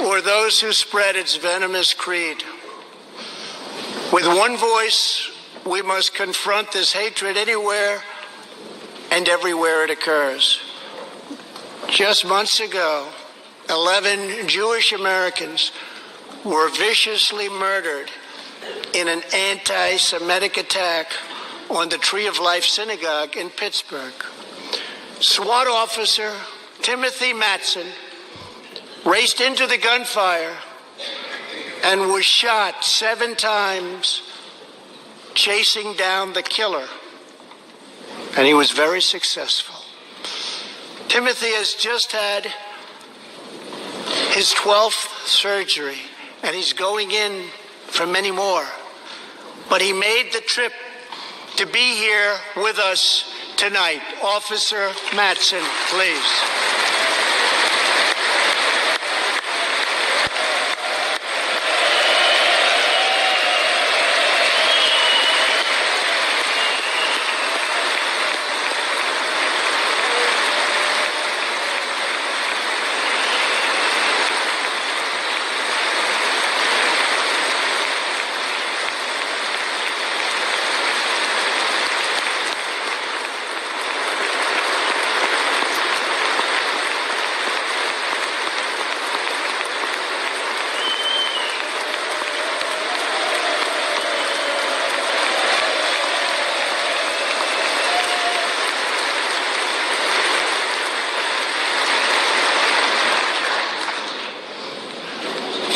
or those who spread its venomous creed. With one voice, we must confront this hatred anywhere and everywhere it occurs. Just months ago, 11 Jewish Americans were viciously murdered in an anti-Semitic attack on the Tree of Life Synagogue in Pittsburgh. SWAT officer Timothy Matson raced into the gunfire and was shot 7 times chasing down the killer. And he was very successful. Timothy has just had his 12th surgery, and he's going in for many more. But he made the trip to be here with us tonight. Officer Matson, please.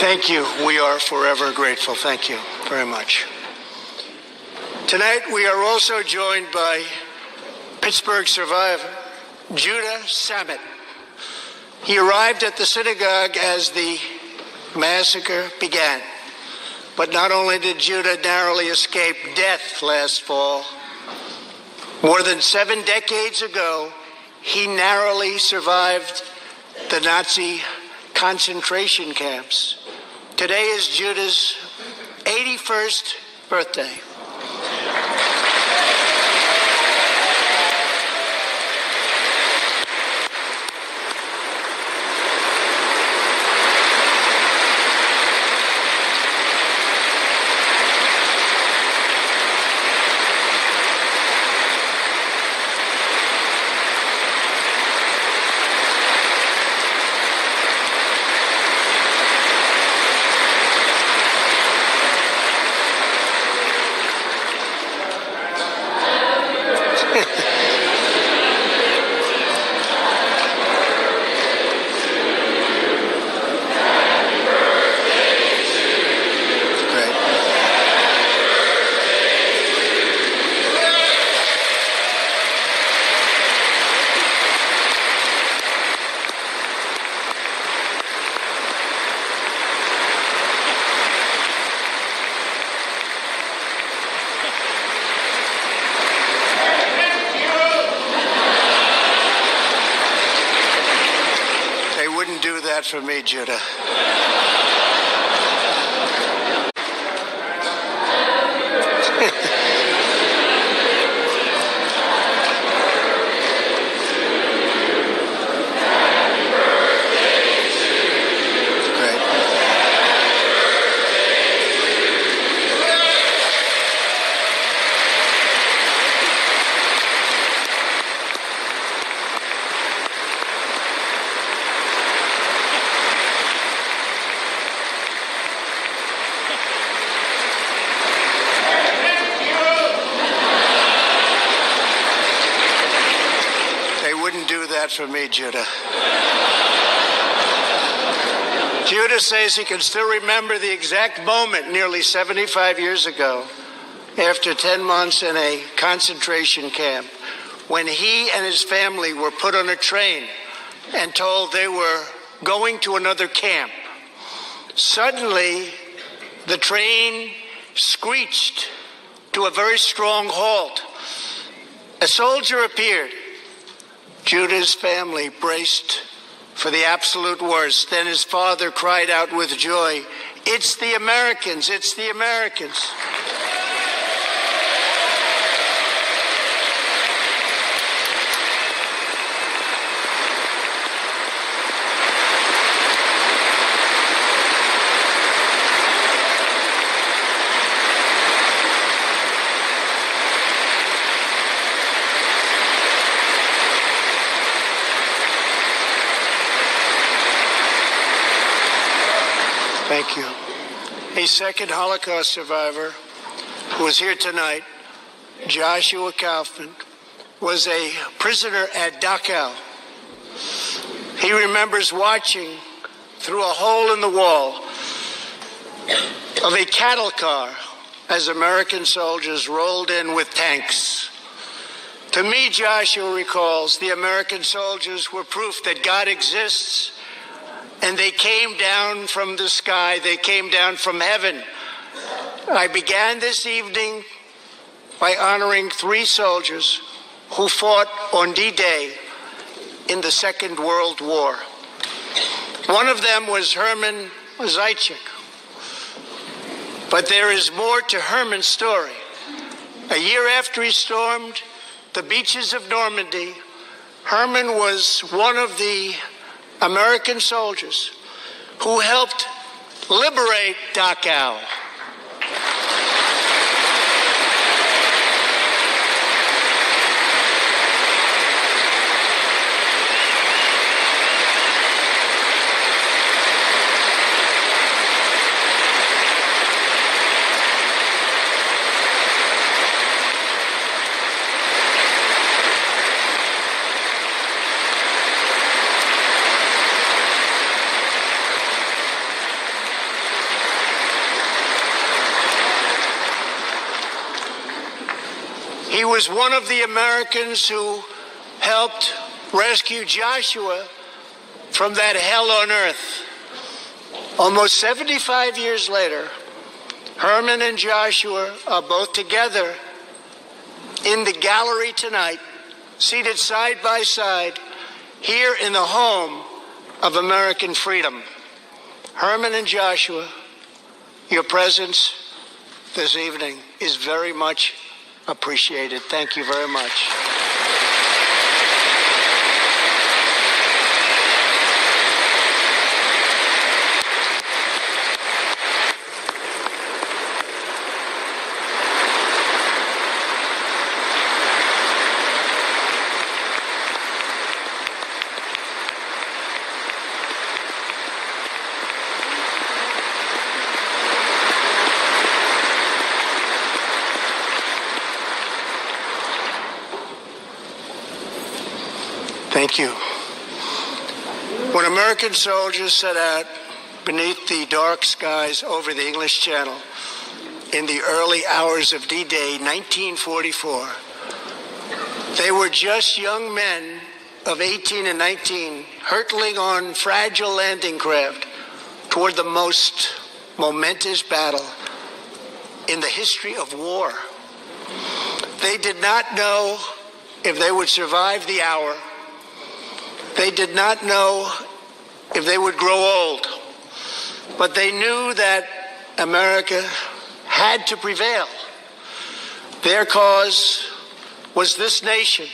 Thank you. We are forever grateful. Thank you very much. Tonight, we are also joined by Pittsburgh survivor, Judah Samet. He arrived at the synagogue as the massacre began. But not only did Judah narrowly escape death last fall, more than 7 decades ago, he narrowly survived the Nazi concentration camps. Today is Judah's 81st birthday. For me, Judah. that from me, Judah. Judah says he can still remember the exact moment nearly 75 years ago, after 10 months in a concentration camp, when he and his family were put on a train and told they were going to another camp. Suddenly, the train screeched to a very strong halt. A soldier appeared. Judah's family braced for the absolute worst. Then his father cried out with joy, "It's the Americans, it's the Americans." Thank you. A second Holocaust survivor who is here tonight, Joshua Kaufman, was a prisoner at Dachau. He remembers watching through a hole in the wall of a cattle car as American soldiers rolled in with tanks. To me, Joshua recalls, the American soldiers were proof that God exists. And they came down from the sky. They came down from heaven. I began this evening by honoring 3 soldiers who fought on D-Day in the Second World War. One of them was Herman Zaitchik. But there is more to Herman's story. A year after he stormed the beaches of Normandy, Herman was one of the American soldiers who helped liberate Dachau. He was one of the Americans who helped rescue Joshua from that hell on earth. Almost 75 years later, Herman and Joshua are both together in the gallery tonight, seated side by side, here in the home of American freedom. Herman and Joshua, your presence this evening is very much appreciated. Thank you very much. Thank you. When American soldiers set out beneath the dark skies over the English Channel in the early hours of D-Day 1944, they were just young men of 18 and 19 hurtling on fragile landing craft toward the most momentous battle in the history of war. They did not know if they would survive the hour. They did not know if they would grow old, but they knew that America had to prevail. Their cause was this nation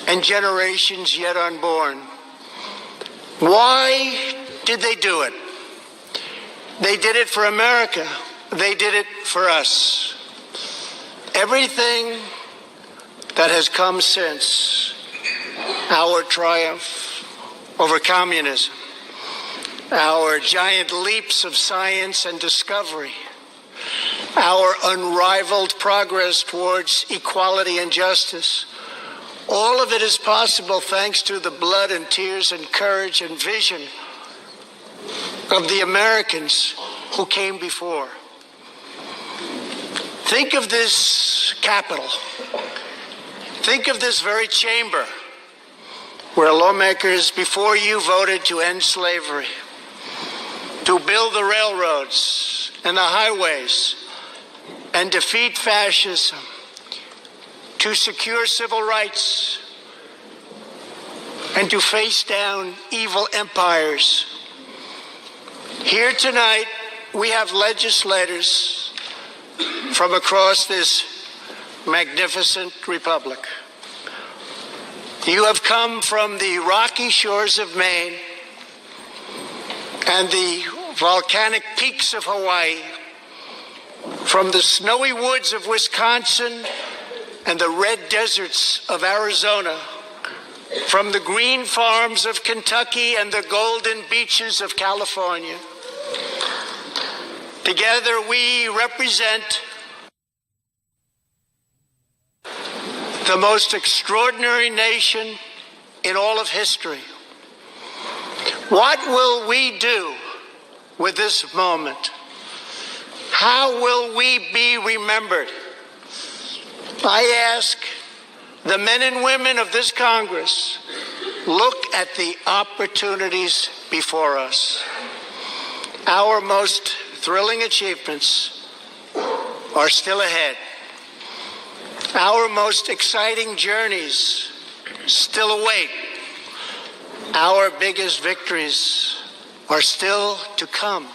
and generations yet unborn. Why did they do it? They did it for America. They did it for us. Everything that has come since our triumph over communism, our giant leaps of science and discovery, our unrivaled progress towards equality and justice, All of it is possible thanks to the blood and tears and courage and vision of the Americans who came before. Think of this Capitol. Think of this very chamber where lawmakers before you voted to end slavery, to build the railroads and the highways and defeat fascism, to secure civil rights, and to face down evil empires. Here tonight, we have legislators from across this magnificent republic. You have come from the rocky shores of Maine and the volcanic peaks of Hawaii, from the snowy woods of Wisconsin and the red deserts of Arizona, from the green farms of Kentucky and the golden beaches of California. Together we represent the most extraordinary nation in all of history. What will we do with this moment? How will we be remembered? I ask the men and women of this Congress, look at the opportunities before us. Our most thrilling achievements are still ahead. Our most exciting journeys still await. Our biggest victories are still to come.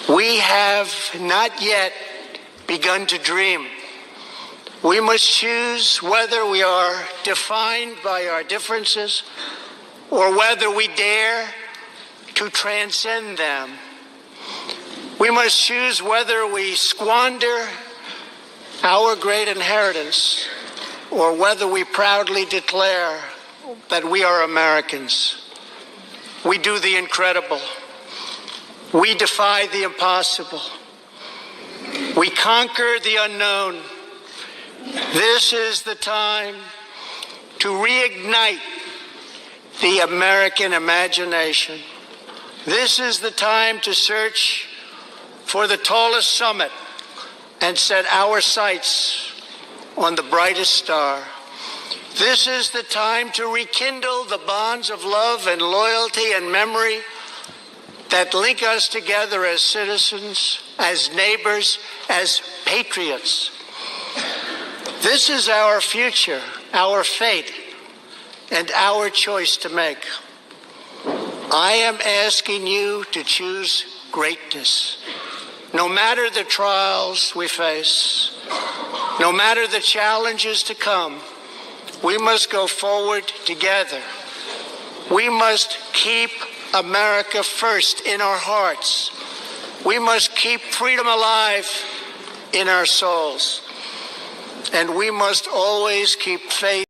We have not yet begun to dream. We must choose whether we are defined by our differences or whether we dare to transcend them. We must choose whether we squander our great inheritance or whether we proudly declare that we are Americans. We do the incredible. We defy the impossible. We conquer the unknown. This is the time to reignite the American imagination. This is the time to search for the tallest summit and set our sights on the brightest star. This is the time to rekindle the bonds of love and loyalty and memory that link us together as citizens, as neighbors, as patriots. This is our future, our fate, and our choice to make. I am asking you to choose greatness. No matter the trials we face, no matter the challenges to come, we must go forward together. We must keep America first in our hearts. We must keep freedom alive in our souls. And we must always keep faith